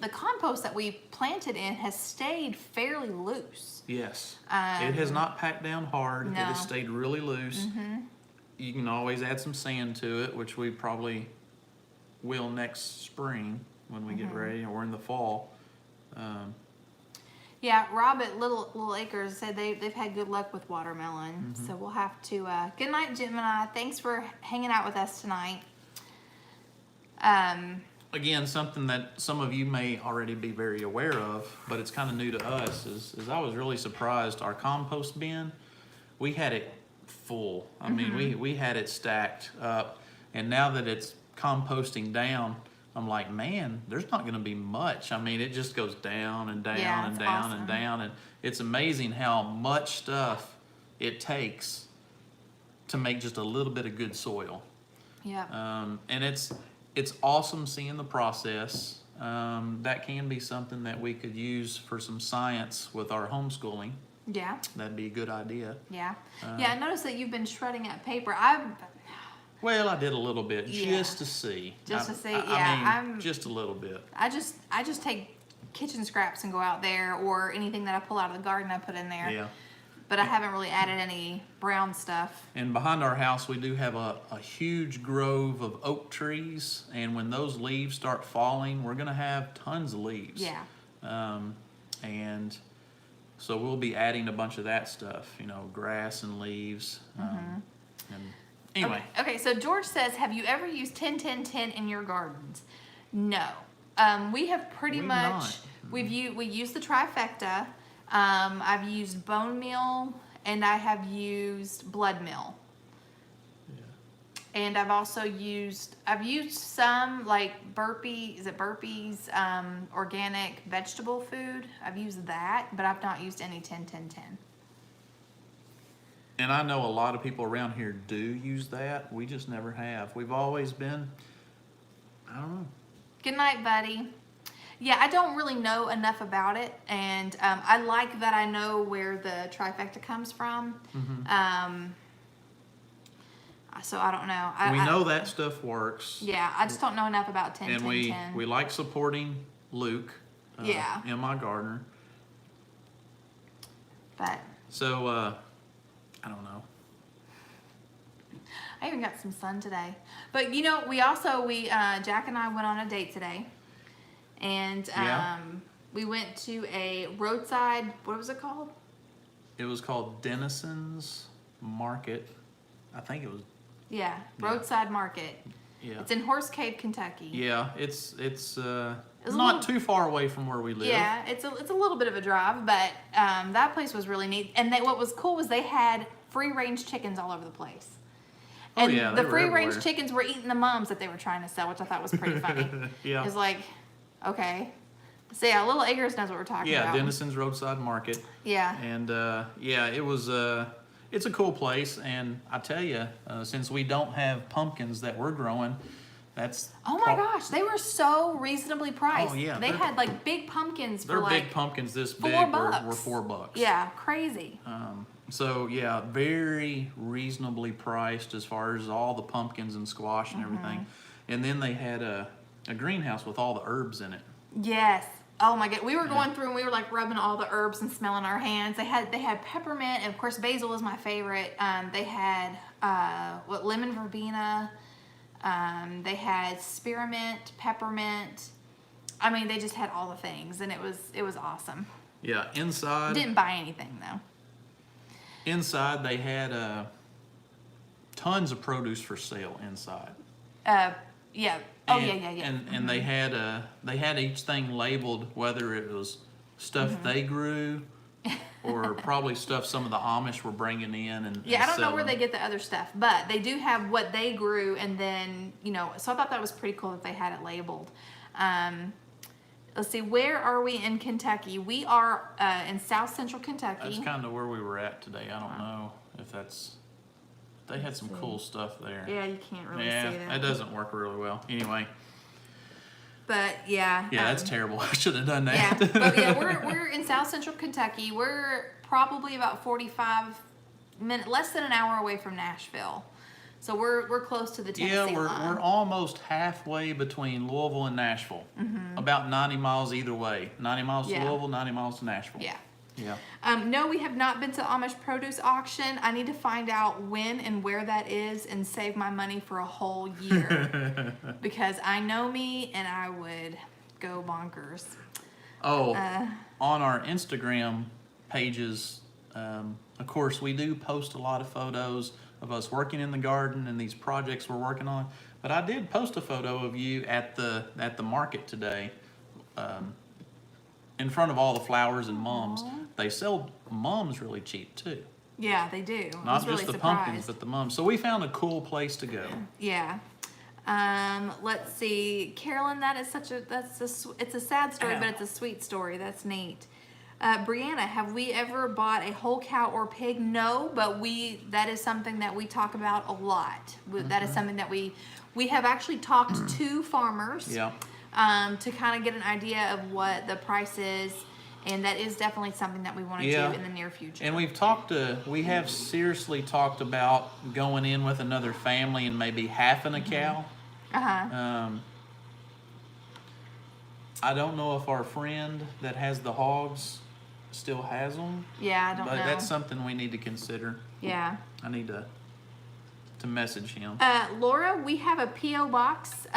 the compost that we planted in has stayed fairly loose. yes. It has not packed down hard. It No. has stayed really loose. You can always add some sand to it, which we probably will next spring when we get ready, or in the fall. Yeah, Rob at Little Acres said they've had good luck with watermelon. So we'll have to. Good night, Gemini. Thanks for hanging out with us tonight. Again, something that some of you may already be very aware of, but it's kind of new to us, is I was really surprised. Our compost bin, we had it full. I mean, we had it stacked up, and now that it's composting down, I'm like, man, there's not going to be much. I mean, it just goes down and down Yeah, and it's down awesome. and down, and it's amazing how much stuff it takes to make just a little bit of good soil. Yep. And it's awesome seeing the process. That can be something that we could use for some science with our homeschooling. Yeah. That'd be a good idea. Yeah. I noticed that you've been shredding up paper. Well, I did a little bit Yeah. just to see. Just to see, I yeah, mean, just a little bit. I just take kitchen scraps and go out there, or anything that I pull out of the garden I put in there. Yeah. But I haven't really added any brown stuff. And behind our house, we do have a huge grove of oak trees, and when those leaves start falling, we're gonna have tons of leaves. Yeah. And so we'll be adding a bunch of that stuff, grass and leaves. And anyway, Okay, so George says, have you ever used 10-10-10 in your gardens? No. We have pretty We've much, not. we used the trifecta. I've used bone meal, and I have used blood meal. And I've also used some like Burpee's organic vegetable food. I've used that, but I've not used any 10-10-10. and I know a lot of people around here do use that. We just never have. We've always been, I don't know. Good night, buddy. Yeah, I don't really know enough about it, and I like that I know where the trifecta comes from. So I don't know. We know that stuff works. Yeah, I just don't know enough about 10-10-10. And we like supporting Luke, Yeah. and my gardener. But So, I don't know. I even got some sun today. But we Jack and I went on a date today, and Yeah. we went to a roadside. What was it called? It was called Denison's Market. I think it was. Yeah, roadside market. Yeah. It's in Horse Cave, Kentucky. Yeah, it's a not little- too far away from where we live. Yeah, it's a little bit of a drive, but that place was really neat. And what was cool was they had free range chickens all over the place. Oh, And yeah, they the were free range everywhere. chickens were eating the mums that they were trying to sell, which I thought was pretty funny. Yeah. It's like, okay. So yeah, Little Acres knows what we're talking about. Yeah, Denison's Roadside Market. Yeah. And yeah, it was it's a cool place. And I tell you, since we don't have pumpkins that we're growing, that's Oh my gosh, they were so reasonably priced. Oh, yeah, They they're- had like big pumpkins for they're like big pumpkins this $4 big bucks. were $4. Yeah, crazy. So yeah, very reasonably priced as far as all the pumpkins and squash and everything. And then they had a greenhouse with all the herbs in it. Yes. Oh my god, we were going through and we were like rubbing all the herbs and smelling our hands. They had peppermint, and of course basil is my favorite. They had lemon verbena. They had spearmint, peppermint. I mean, they just had all the things, and it was awesome. Yeah, inside Didn't buy anything though. inside they had tons of produce for sale inside. Yeah. Oh And- yeah. And they had each thing labeled, whether it was stuff they grew or probably stuff some of the Amish were bringing in and Yeah, I don't know where selling. they get the other stuff, but they do have what they grew, and then, so I thought that was pretty cool that they had it labeled. Let's see, where are we in Kentucky? We are in South Central Kentucky. That's kind of where we were at today. I don't know if that's. They had some cool stuff there. Yeah, you can't really Yeah, see that. it doesn't work really well. Anyway, But yeah. yeah, that's terrible. I should have done Yeah, that. but yeah, we're in South Central Kentucky. We're probably about 45 minutes, less than an hour away from Nashville. So we're close to the Tennessee Yeah, we're line. almost halfway between Louisville and Nashville. About 90 miles either way. 90 miles Yeah. to Louisville, 90 mials to Nashville. Yeah. Yeah. No, we have not been to Amish produce auction. I need to find out when and where that is and save my money for a whole year. Because I know me and I would go bonkers. Oh, on our Instagram pages, of course, we do post a lot of photos of us working in the garden and these projects we're working on. But I did post a photo of you at the market today, in front of all the flowers and mums. They sell mums really cheap too. Yeah, they do. I Not was really just the surprised. pumpkins, but the mums. So we found a cool place to go. Yeah. Let's see, Carolyn. That is it's a sad story, but it's a sweet story. That's neat. Brianna, have we ever bought a whole cow or pig? No, but that is something that we talk about a lot. That is something that we have actually talked to farmers. Yeah. To kind of get an idea of what the price is, and that is definitely something that we want to Yeah. do in the near future. And we have seriously talked about going in with another family and maybe halving a cow. I don't know if our friend that has the hogs still has them, Yeah, I don't but know. that's something we need to consider. Yeah. I need to message him. Laura, we have a P.O. box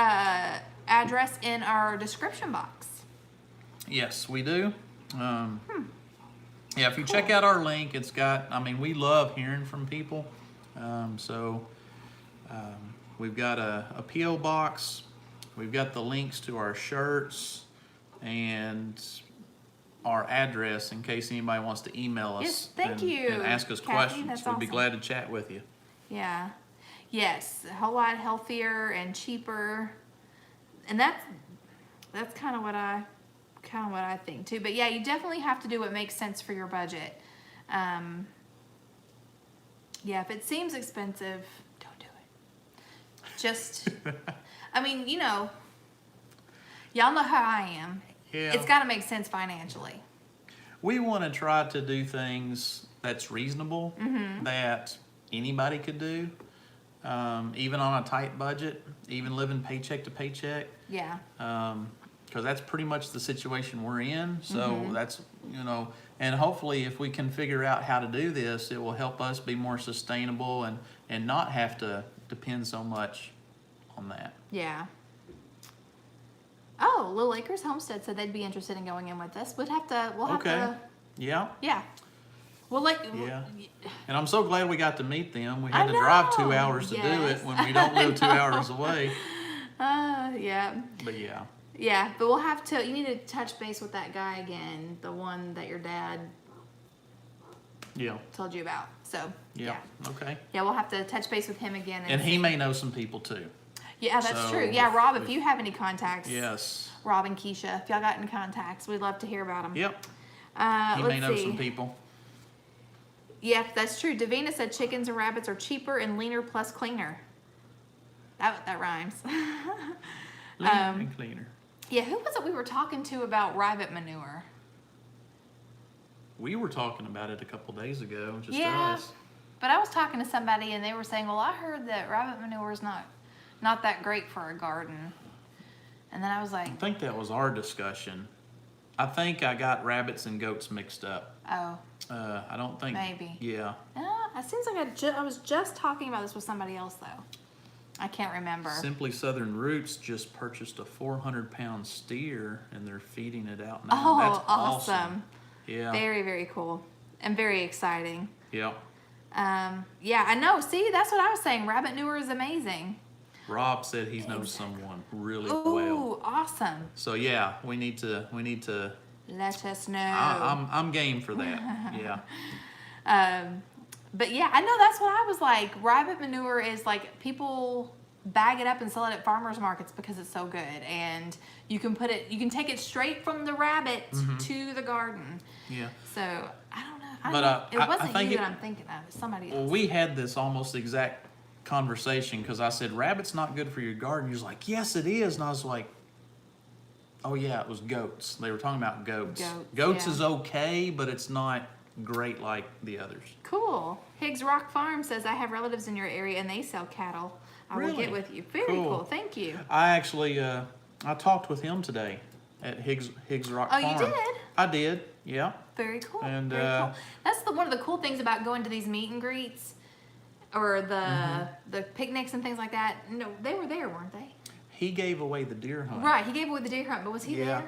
address in our description box. Yes, we do. Yeah, if you check out our link, it's got, we love hearing from people. We've got a P.O. box. We've got the links to our shirts and our address in case anybody wants to email us. Yes, thank and, you, and ask us Kathy. questions. That's We'd be awesome. glad to chat with you. Yeah. Yes, a whole lot healthier and cheaper. And that's kind of what I think too. But yeah, you definitely have to do what makes sense for your budget. Yeah, if it seems expensive, don't do it. Just, y'all know how I am. Yeah. It's got to make sense financially. We want to try to do things that's reasonable, that anybody could do, even on a tight budget, even living paycheck to paycheck. Yeah. Because that's pretty much the situation we're in. So that's, and hopefully if we can figure out how to do this, it will help us be more sustainable and not have to depend so much on that. Yeah. Oh, Little Acres Homestead said they'd be interested in going in with us. We'll have Okay. to, Yeah. yeah. Yeah. And I'm so glad we got to meet them. We had I to drive 2 know. hours to do Yes. it when we don't live 2 hours away. Yeah. But yeah. Yeah, but we'll have to, you need to touch base with that guy again, the one that your dad Yeah. told you about. So, Yeah. Okay. Yeah, we'll have to touch base with him again. And he may know some people too. Yeah, that's So, true. Yeah, Rob, if you have any contacts. Yes. Rob and Keisha, if y'all got any contacts, we'd love to hear about them. Yep. He Let's may know see. some people. Yeah, that's true. Davina said chickens and rabbits are cheaper and leaner plus cleaner. That rhymes. Lean and cleaner. Yeah, who was it we were talking to about rabbit manure? We were talking about it a couple days ago, just Yeah, us. but I was talking to somebody and they were saying, well, I heard that rabbit manure is not that great for a garden. And then I was like, I think that was our discussion. I think I got rabbits and goats mixed up. oh, I don't think. maybe. Yeah. It seems like I was just talking about this with somebody else though. I can't remember. Simply Southern Roots just purchased a 400-pound steer and they're feeding it out now. Oh, That's awesome. Yeah. Very, very cool and very exciting. Yeah. Yeah, I know. See, that's what I was saying. Rabbit manure is amazing. Rob said he knows someone really Ooh, well. awesome. So yeah, we need to. Let us know. I'm game for that. Yeah. But yeah, I know that's what I was like. Rabbit manure is like people bag it up and sell it at farmers markets because it's so good, and you can take it straight from the rabbit to the garden. Yeah. So I don't know. But, it wasn't I think you that I'm thinking of. It's somebody else. Well, we had this almost exact conversation because I said rabbit's not good for your garden. He was like, yes, it is, and I was like, oh yeah, it was goats. They were talking about goats. Goats yeah. is okay, but it's not great like the others. Cool. Higgs Rock Farm says, I have relatives in your area and they sell cattle. I will get with you. Very cool. Thank you. I actually, I talked with him today at Higgs Rock Farm. Oh, you did? I did, yeah. Very cool. And, very cool. That's one of the cool things about going to these meet and greets or the picnics and things like that. No, they were there, weren't they? He gave away the deer hunt. Right, he gave away the deer hunt, but was he there?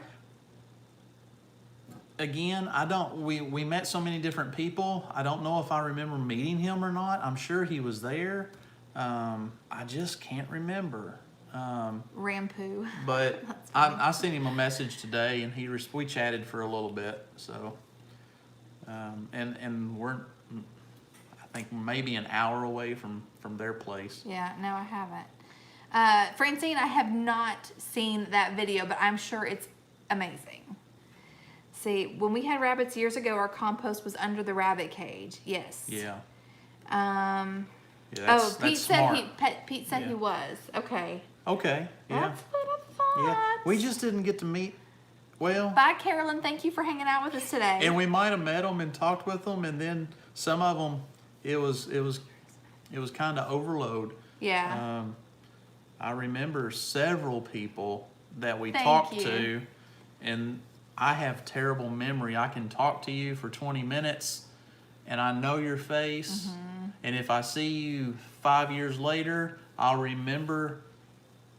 Again, we met so many different people. I don't know if I remember meeting him or not. I'm sure he was there. I just can't remember. Rampoo. But I sent him a message today, and we chatted for a little bit. So, and we're, I think maybe an hour away from their place. Yeah, no, I haven't. Francine, I have not seen that video, but I'm sure it's amazing. See, when we had rabbits years ago, our compost was under the rabbit cage. Yes. Yeah. Pete said he was. Okay. Okay. Yeah. That's what I thought. Yeah. We just didn't get to meet. Well. Bye, Carolyn. Thank you for hanging out with us today. And we might have met them and talked with them, and then some of them, it was kind of overload. Yeah. I remember several people that we talked to, and I have terrible memory. I can talk to you for 20 minutes, and I know your face. And if I see you 5 years later, I'll remember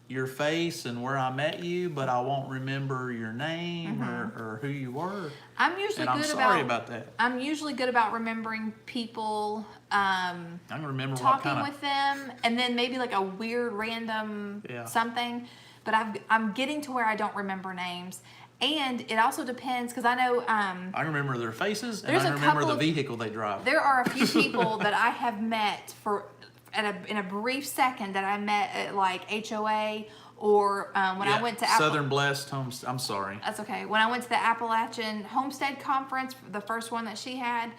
your face and where I met you, but I won't remember your name or who you were. I'm usually I'm sorry about that. I'm usually good about remembering people. I can remember talking with them, and then maybe like a weird random something. But I'm getting to where I don't remember names. And it also depends, because I know... I remember their faces, and I remember the vehicle they drive. There are a few people that I have met in a brief second that I met at like HOA or when I went to... Southern Blessed Homestead. I'm sorry. That's okay. When I went to the Appalachian Homestead Conference, the first one that she had,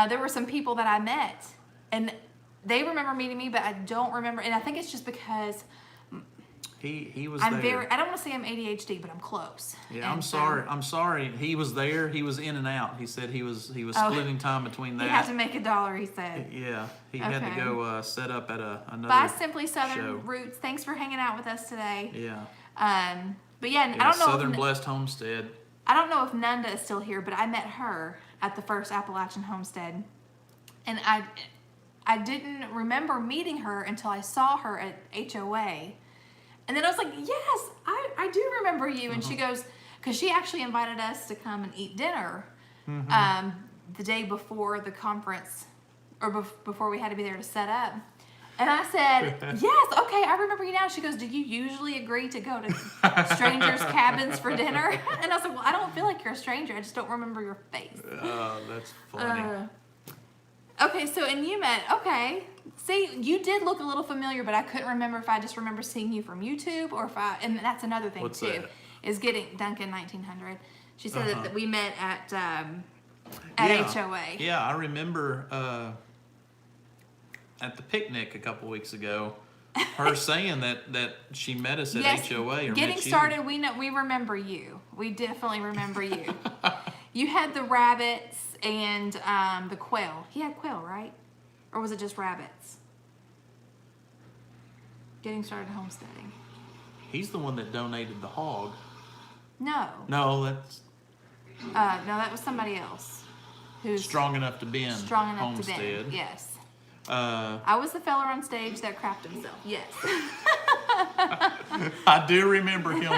there were some people that I met. And they remember meeting me, but I don't remember. And I think it's just because... He was there. I don't want to say I'm ADHD, but I'm close. Yeah, I'm sorry. I'm sorry. He was there. He was in and out. He said he was splitting time between that. He had to make $1, he said. Yeah, he had to go set up at another Bye, Simply Southern show. Roots. Thanks for hanging out with us today. Yeah. But yeah, I don't know. Southern Blessed Homestead. I don't know if Nunda is still here, but I met her at the first Appalachian Homestead, and I didn't remember meeting her until I saw her at HOA. And then I was like, yes, I do remember you. And she goes, because she actually invited us to come and eat dinner the day before the conference, or before we had to be there to set up. And I said, yes, okay, I remember you now. She goes, do you usually agree to go to strangers' cabins for dinner? And I said, well, I don't feel like you're a stranger. I just don't remember your face. Oh, that's funny. Okay, so, and you met, okay. See, you did look a little familiar, but I couldn't remember if I just remember seeing you from YouTube or if and that's another thing, What's too, that? is getting Duncan 1900. She said that we met at Yeah. HOA. Yeah, I remember at the picnic a couple weeks ago, her saying that she met us at Yes, HOA. Or getting met you. started, we remember you. We definitely remember you. You had the rabbits and the quail. He had quail, right? Or was it just rabbits? Getting started homesteading. He's the one that donated the hog. No. No, that's No, that was somebody else. Who's strong enough to bend. strong enough homestead. to bend. Yes. Uh, I was the fella on stage that crapped himself. Yes. I do remember him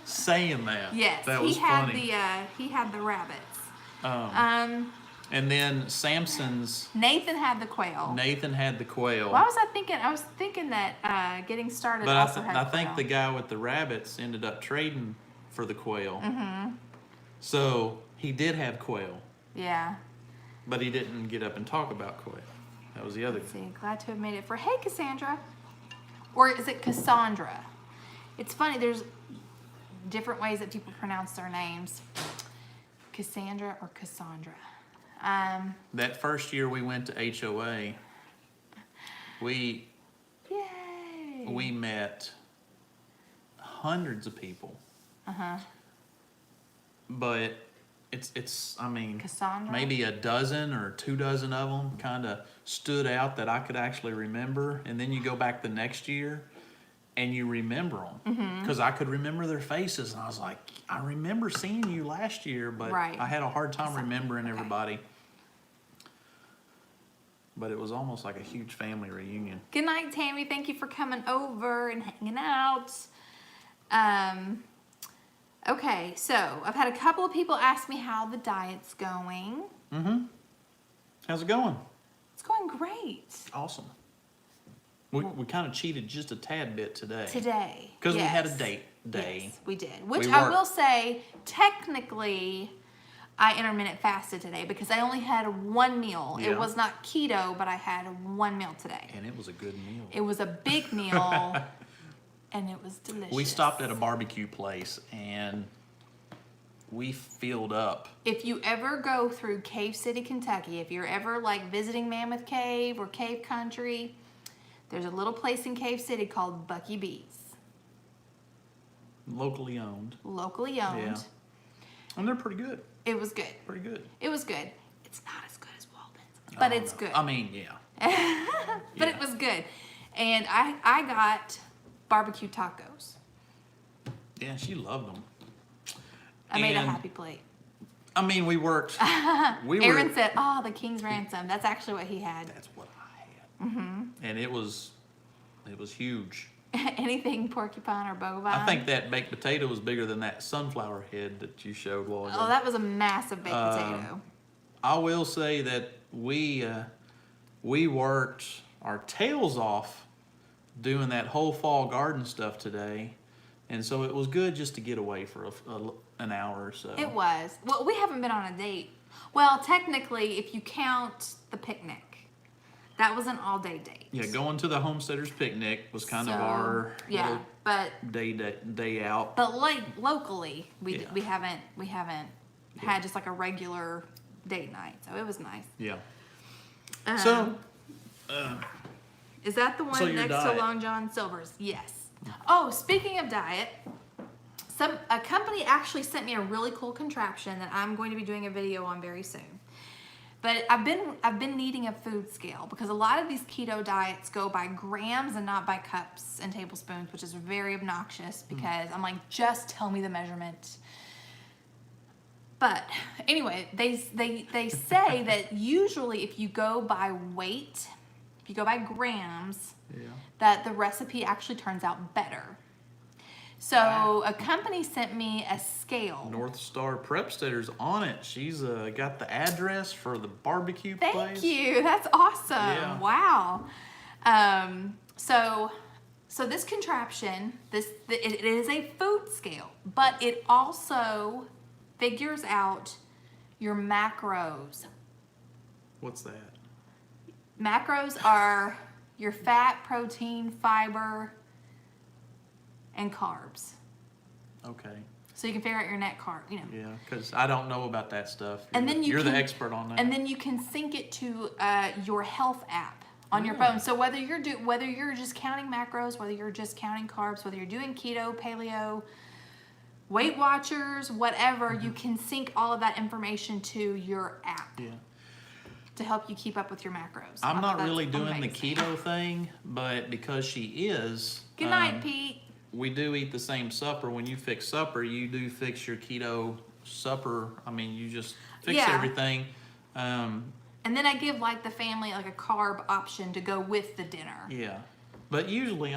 saying that. Yes. That was funny. He had the rabbits. And then Samson's Nathan had the quail. Nathan had the quail. Why was I thinking? I was thinking that getting started But also had I quail. think the guy with the rabbits ended up trading for the quail. Mm-hmm. So he did have quail, Yeah. but he didn't get up and talk about quail. That was the other. Let's see, glad to have made it for. Hey, Cassandra. Or is it Cassandra? It's funny. There's different ways that people pronounce their names. Cassandra or Cassandra. That first year we went to HOA, we Yay. met hundreds of people. Uh-huh. But it's I mean, Cassandra? maybe a dozen or 2 dozen of them kind of stood out that I could actually remember. And then you go back the next year and you remember them. Because I could remember their faces. And I was like, I remember seeing you last year, but Right. I had a hard time remembering Okay. everybody. But it was almost like a huge family reunion. Good night, Tammy. Thank you for coming over and hanging out. Okay, so I've had a couple of people ask me how the diet's going. Mm-hmm. How's it going? It's going great. Awesome. We kind of cheated just a tad bit today. Today. Because we had a yes. date day. Yes, we did. Which We I worked. will say, technically, I intermittent fasted today because I only had one meal. Yeah. It was not keto, but I had one meal today. And it was a good meal. It was a big meal, and it was delicious. We stopped at a barbecue place and we filled up. If you ever go through Cave City, Kentucky, if you're ever like visiting Mammoth Cave or Cave Country, there's a little place in Cave City called Bucky B's. Locally owned. Locally owned. Yeah. And they're pretty good. It was good. Pretty good. It was good. It's not as good as Walden's, but Oh, it's no. good. I mean, yeah. But Yeah. it was good. And I got barbecue tacos. Yeah, she loved them. I made a And, happy plate. I mean, we worked. Aaron said, oh, the King's Ransom. That's actually what he had. That's what I had. Mm-hmm. And it was huge. Anything porcupine or bovine. I think that baked potato was bigger than that sunflower head that you showed a while ago. Oh, that was a massive baked potato. I will say that we worked our tails off doing that whole fall garden stuff today, and so it was good just to get away for an hour or so. It was. Well, we haven't been on a date. Well, technically, if you count the picnic, that was an all-day date. Yeah, going to the homesteaders picnic was kind of So, our yeah, but day out. but like locally, we Yeah. we haven't had just like a regular date night, so it was nice. Yeah. Um, So. Is that the one So your next diet. to Long John Silver's? Yes. Oh, speaking of diet, a company actually sent me a really cool contraption that I'm going to be doing a video on very soon. But I've been needing a food scale because a lot of these keto diets go by grams and not by cups and tablespoons, which is very obnoxious because I'm like, just tell me the measurement. But anyway, they say that usually if you go by weight, if you go by grams, Yeah. that the recipe actually turns out better. So a company sent me a scale. North Star Prepsteader's on it. She's got the address for the barbecue place. Thank you. That's awesome. Yeah. Wow. So this contraption, it is a food scale, but it also figures out your macros. What's that? Macros are your fat, protein, fiber, and carbs. Okay. So you can figure out your net carb, you know. Yeah, because I don't know about that stuff. And then you're the expert on that. And then you can sync it to your health app on your Really? phone. So whether you're just counting macros, whether you're just counting carbs, whether you're doing keto, paleo, Weight Watchers, whatever, you can sync all of that information to your app. Yeah. To help you keep up with your macros. I'm not That's really doing amazing. the keto thing, but because she is. Good night, Pete. We do eat the same supper. When you fix supper, you do fix your keto supper. I mean, you just fix everything. And then I give like the family like a carb option to go with the dinner. Yeah. But usually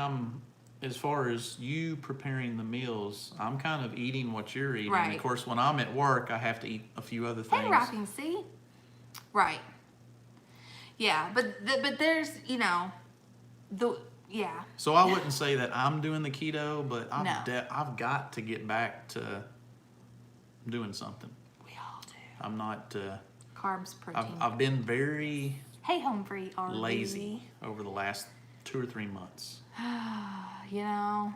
as far as you preparing the meals, I'm kind of eating what you're eating. Right. Of course, when I'm at work, I have to eat a few other things. Hey, Rocking, see? Right. Yeah, but there's, you know, yeah. So I wouldn't say that I'm doing the keto, but No. I've got to get back to doing something. We all do. I'm not. Carbs, protein. I've been very Hey, home free RV. lazy over the last 2 or 3 months. You know,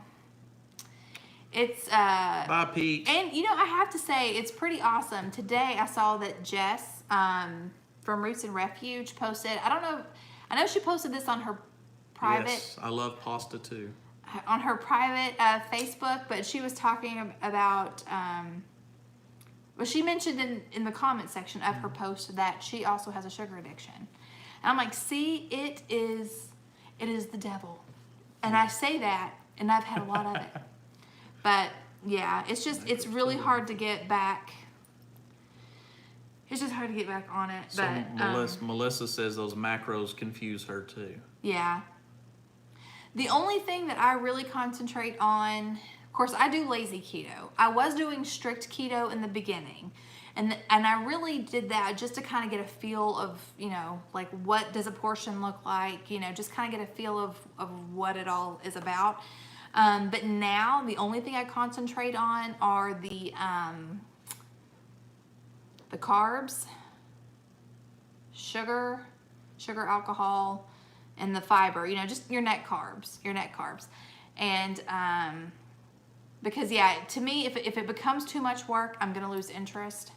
it's Bye, Pete. and you know, I have to say it's pretty awesome. Today I saw that Jess from Roots and Refuge posted. I know she posted this on her private. Yes, I love pasta too. On her private Facebook, but she was talking about. Well, she mentioned in the comment section of her post that she also has a sugar addiction, and I'm like, see, it is the devil, and I say that, and I've had a lot of it, but yeah, it's really hard to get back. It's just hard to get back on it. So But Melissa says those macros confuse her too. yeah. The only thing that I really concentrate on, of course, I do lazy keto. I was doing strict keto in the beginning, and I really did that just to kind of get a feel of, you know, like what does a portion look like, you know, just kind of get a feel of what it all is about. But now the only thing I concentrate on are the carbs, sugar, alcohol, and the fiber, you know, just your net carbs. And because yeah, to me, if it becomes too much work, I'm gonna lose interest.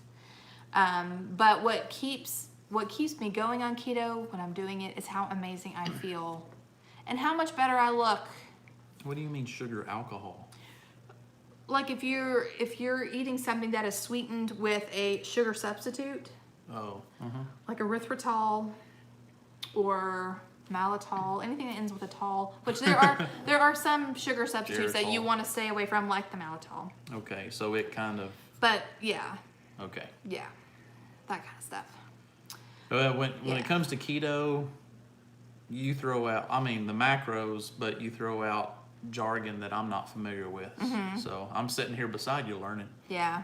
But what keeps me going on keto when I'm doing it is how amazing I feel and how much better I look. What do you mean sugar alcohol? Like if you're eating something that is sweetened with a sugar substitute, Oh. like erythritol or maltol, anything that ends with a tol, which there are some sugar substitutes that you Geritol. want to stay away from, like the maltol. Okay, so it kind of. But yeah, Okay. yeah, that kind of stuff. When Yeah. it comes to keto, you throw out, I mean, the macros, but you throw out jargon that I'm not familiar with. So I'm sitting here beside you learning. Yeah.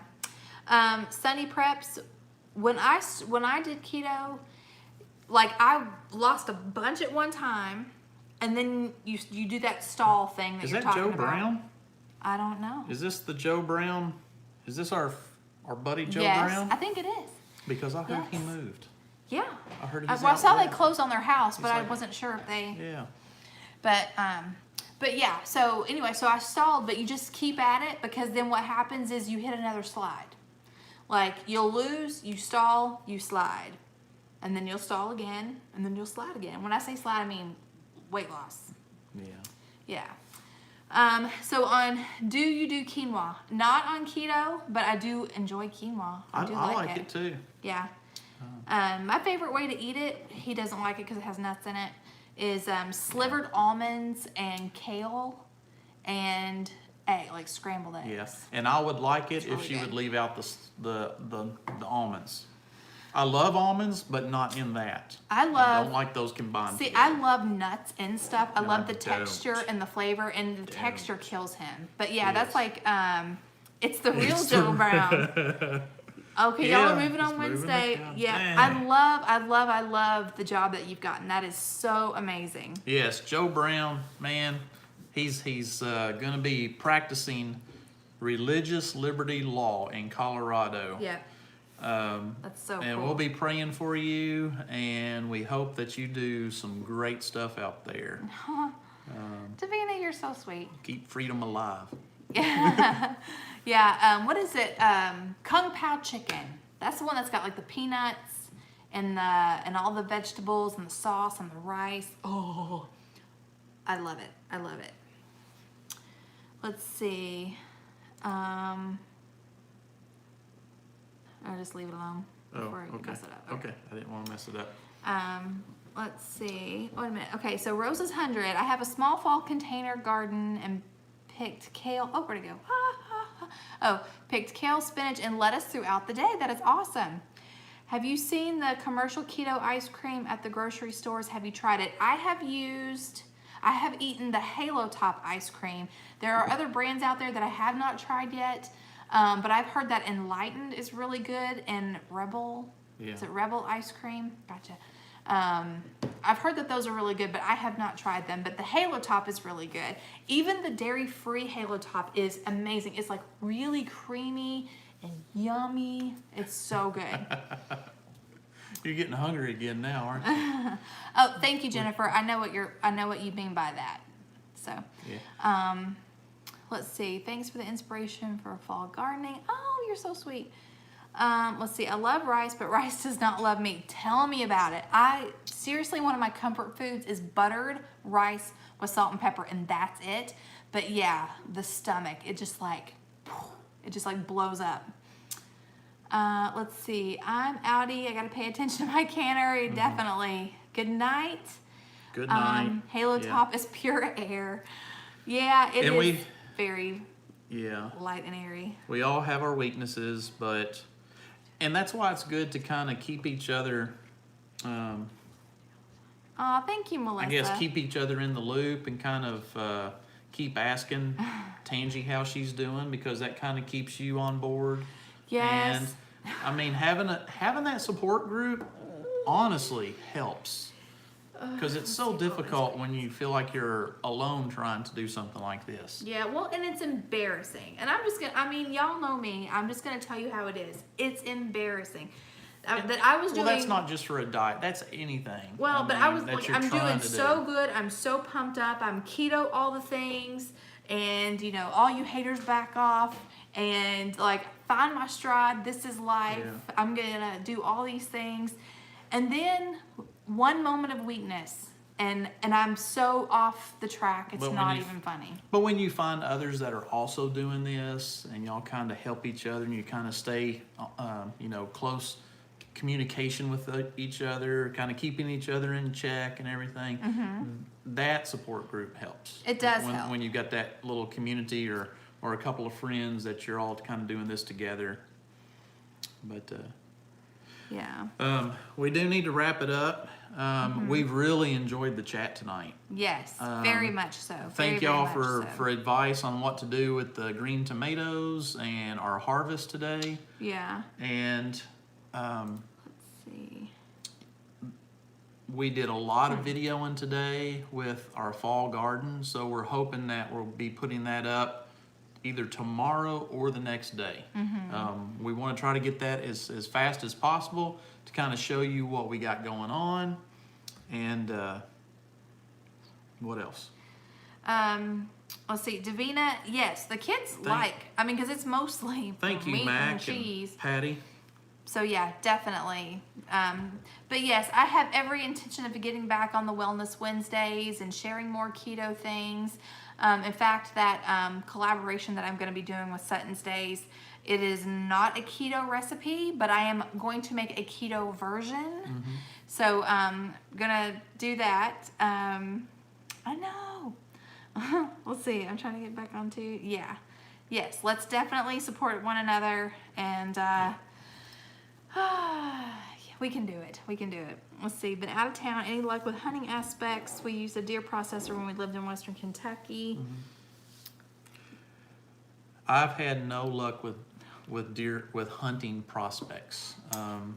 Sunny preps. When I did keto, like I lost a bunch at one time, and then you do that stall thing that Is you're that talking Joe about. Brown? I don't know. Is this the Joe Brown? Is this our buddy Joe yes, Brown? I think it is. Because I heard he Yes. moved. Yeah. I heard he's Well, I out saw they west. closed on their house, but He's I like- wasn't sure if they. Yeah. But yeah. So anyway, so I stalled, but you just keep at it, because then what happens is you hit another slide. Like you'll lose, you stall, you slide, and then you'll stall again, and then you'll slide again. When I say slide, I mean weight loss. Yeah. Yeah. So do you do quinoa? Not on keto, but I do enjoy quinoa. I do I like it too. Yeah. My favorite way to eat it, he doesn't like it because it has nuts in it, is slivered almonds and kale and egg, like scrambled eggs. Yes, and I would like it It's if really she good. would leave out the almonds. I love almonds, but not in that. I love- don't like those combined. See, together. I love nuts and stuff. I No, love I the texture don't. and the flavor, and the texture kills him. But yeah, Yes. that's like, it's the real It's Joe the- Brown. Okay, y'all are moving on Wednesday. Dang. I love the job that you've gotten. That is so amazing. Yes, Joe Brown, man, he's going to be practicing religious liberty law in Colorado. Yeah. That's so And cool. we'll be praying for you, and we hope that you do some great stuff out there. Davina, you're so sweet. Keep freedom alive. Yeah. What is it? Kung Pao chicken. That's the one that's got like the peanuts and all the vegetables and the sauce and the rice. Oh, I love it. I love it. Let's see. I'll just leave it alone before I mess it up. Okay, I didn't want to mess it up. Let's see. Wait a minute. Okay, so Rose's 100. I have a small fall container garden and picked kale. Oh, where'd it go? Oh, picked kale, spinach, and lettuce throughout the day. That is awesome. Have you seen the commercial keto ice cream at the grocery stores? Have you tried it? I have eaten the Halo Top ice cream. There are other brands out there that I have not tried yet, but I've heard that Enlightened is really good and Rebel. Yeah. Is it Rebel ice cream? Gotcha. I've heard that those are really good, but I have not tried them. But the Halo Top is really good. Even the dairy-free Halo Top is amazing. It's like really creamy and yummy. It's so good. You're getting hungry again now, aren't you? Oh, thank you, Jennifer. I know what you mean by that. So, Yeah. Let's see. Thanks for the inspiration for fall gardening. Oh, you're so sweet. Let's see. I love rice, but rice does not love me. Tell me about it. Seriously, one of my comfort foods is buttered rice with salt and pepper, and that's it. But yeah, the stomach, it just like blows up. Let's see. I'm outie. I got to pay attention to my cannery. Mm-hmm. Definitely. Good night. Good night. Halo Top is pure air. Yeah, it is very light and airy. We all have our weaknesses, and that's why it's good to kind of keep each other, thank you, Melissa. I guess keep each other in the loop and kind of keep asking Tangi how she's doing, because that kind of keeps you on board. Yes. And I mean, having that support group honestly helps. Because it's so difficult when you feel like you're alone trying to do something like this. Yeah, well, and it's embarrassing. And y'all know me. I'm just going to tell you how it is. It's embarrassing. That I was doing... Well, that's not just for a diet. That's anything. Well, but I was like, I'm doing so do. good. I'm so pumped up. I'm keto all the things. And, all you haters back off. And, find my stride. This is life. Yeah. I'm going to do all these things. And then... one moment of weakness, and I'm so off the track, it's not even funny. But when you find others that are also doing this, and y'all kind of help each other, and you kind of stay, close communication with each other, kind of keeping each other in check and everything, that support group helps. It does help. When you've got that little community or a couple of friends that you're all kind of doing this together. But... yeah. We do need to wrap it up. We've really enjoyed the chat tonight. Yes, very much so. Thank y'all for advice on what to do with the green tomatoes and our harvest today. Yeah. And let's see. We did a lot of videoing today with our fall garden, so we're hoping that we'll be putting that up either tomorrow or the next day. We want to try to get that as fast as possible to kind of show you what we got going on. And what else? Let's see, Davina, yes, the kids because it's mostly Thank you, meat Mac and cheese. and Patty. So yeah, definitely. But yes, I have every intention of getting back on the Wellness Wednesdays and sharing more keto things. In fact, that collaboration that I'm going to be doing with Sutton's Days, it is not a keto recipe, but I am going to make a keto version. So I'm going to do that. I know. We'll see. I'm trying to get back onto, Yes, let's definitely support one another, and we can do it. We can do it. Let's see. Been out of town. Any luck with hunting aspects? We used a deer processor when we lived in Western Kentucky. I've had no luck with with hunting prospects.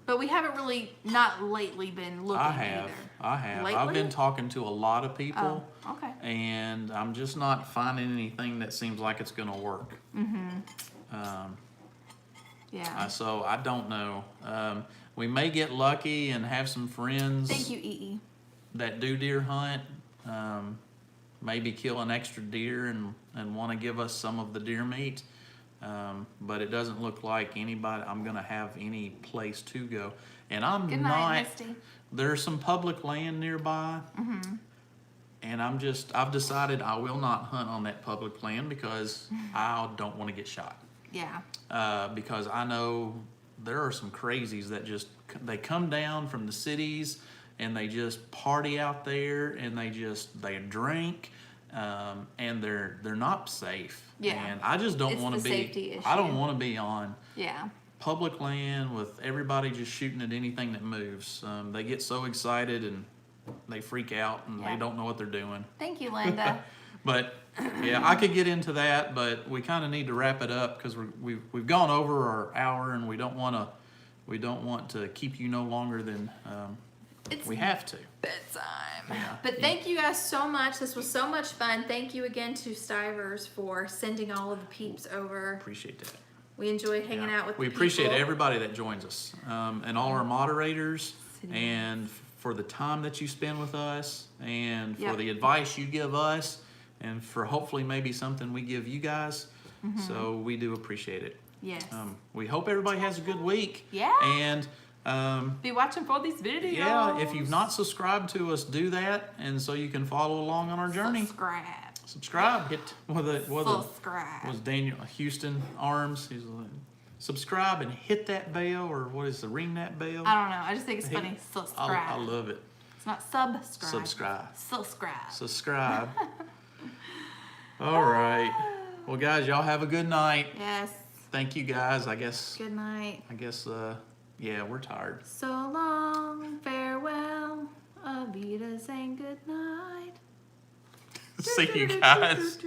But we haven't really, not lately, been looking either. I have. Lately? I've been talking to a lot of people. Oh, okay. And I'm just not finding anything that seems like it's going to work. Yeah. So I don't know. We may get lucky and have some friends. Thank you, E.E. That do deer hunt. Maybe kill an extra deer and want to give us some of the deer meat. But it doesn't look like I'm going to have any place to go. And I'm Good not. night, Misty. There's some public land nearby. And I've decided I will not hunt on that public land because I don't want to get shot. Yeah. Because I know there are some crazies that they come down from the cities and they just party out there and they drink, and they're not safe. Yeah. And I just don't want to be. Safety issue. I don't want to be on Yeah. public land with everybody just shooting at anything that moves. They get so excited and they freak out and they don't know what they're doing. Thank you, Linda. But yeah, I could get into that, but we kind of need to wrap it up because we've gone over our hour and we don't want to keep you no longer than we have to. Bedtime. Yeah. But thank you guys so much. This was so much fun. Thank you again to Stivers for sending all of the peeps over. Appreciate that. We enjoy hanging out with We the appreciate people. everybody that joins us, and all our moderators, and for the time that you spend with us, and for the advice you give us, and for hopefully maybe something we give you guys. So we do appreciate it. Yes. We hope everybody has a good week. Yeah. And be watching for these videos. yeah, if you've not subscribed to us, do that, and so you can follow along on our journey. Subscribe. Hit Subscribe. was Daniel Houston Arms. He's like, subscribe and hit that bell, or what is the ring that bell? I don't know. I just think it's funny. Subscribe. I love it. It's not subscribe. Subscribe. Subscribe. Subscribe. All right. Well, guys, y'all have a good night. Yes. Thank you, guys. I guess. Good night. Yeah, we're tired. So long, farewell, Avita saying good night. See you guys.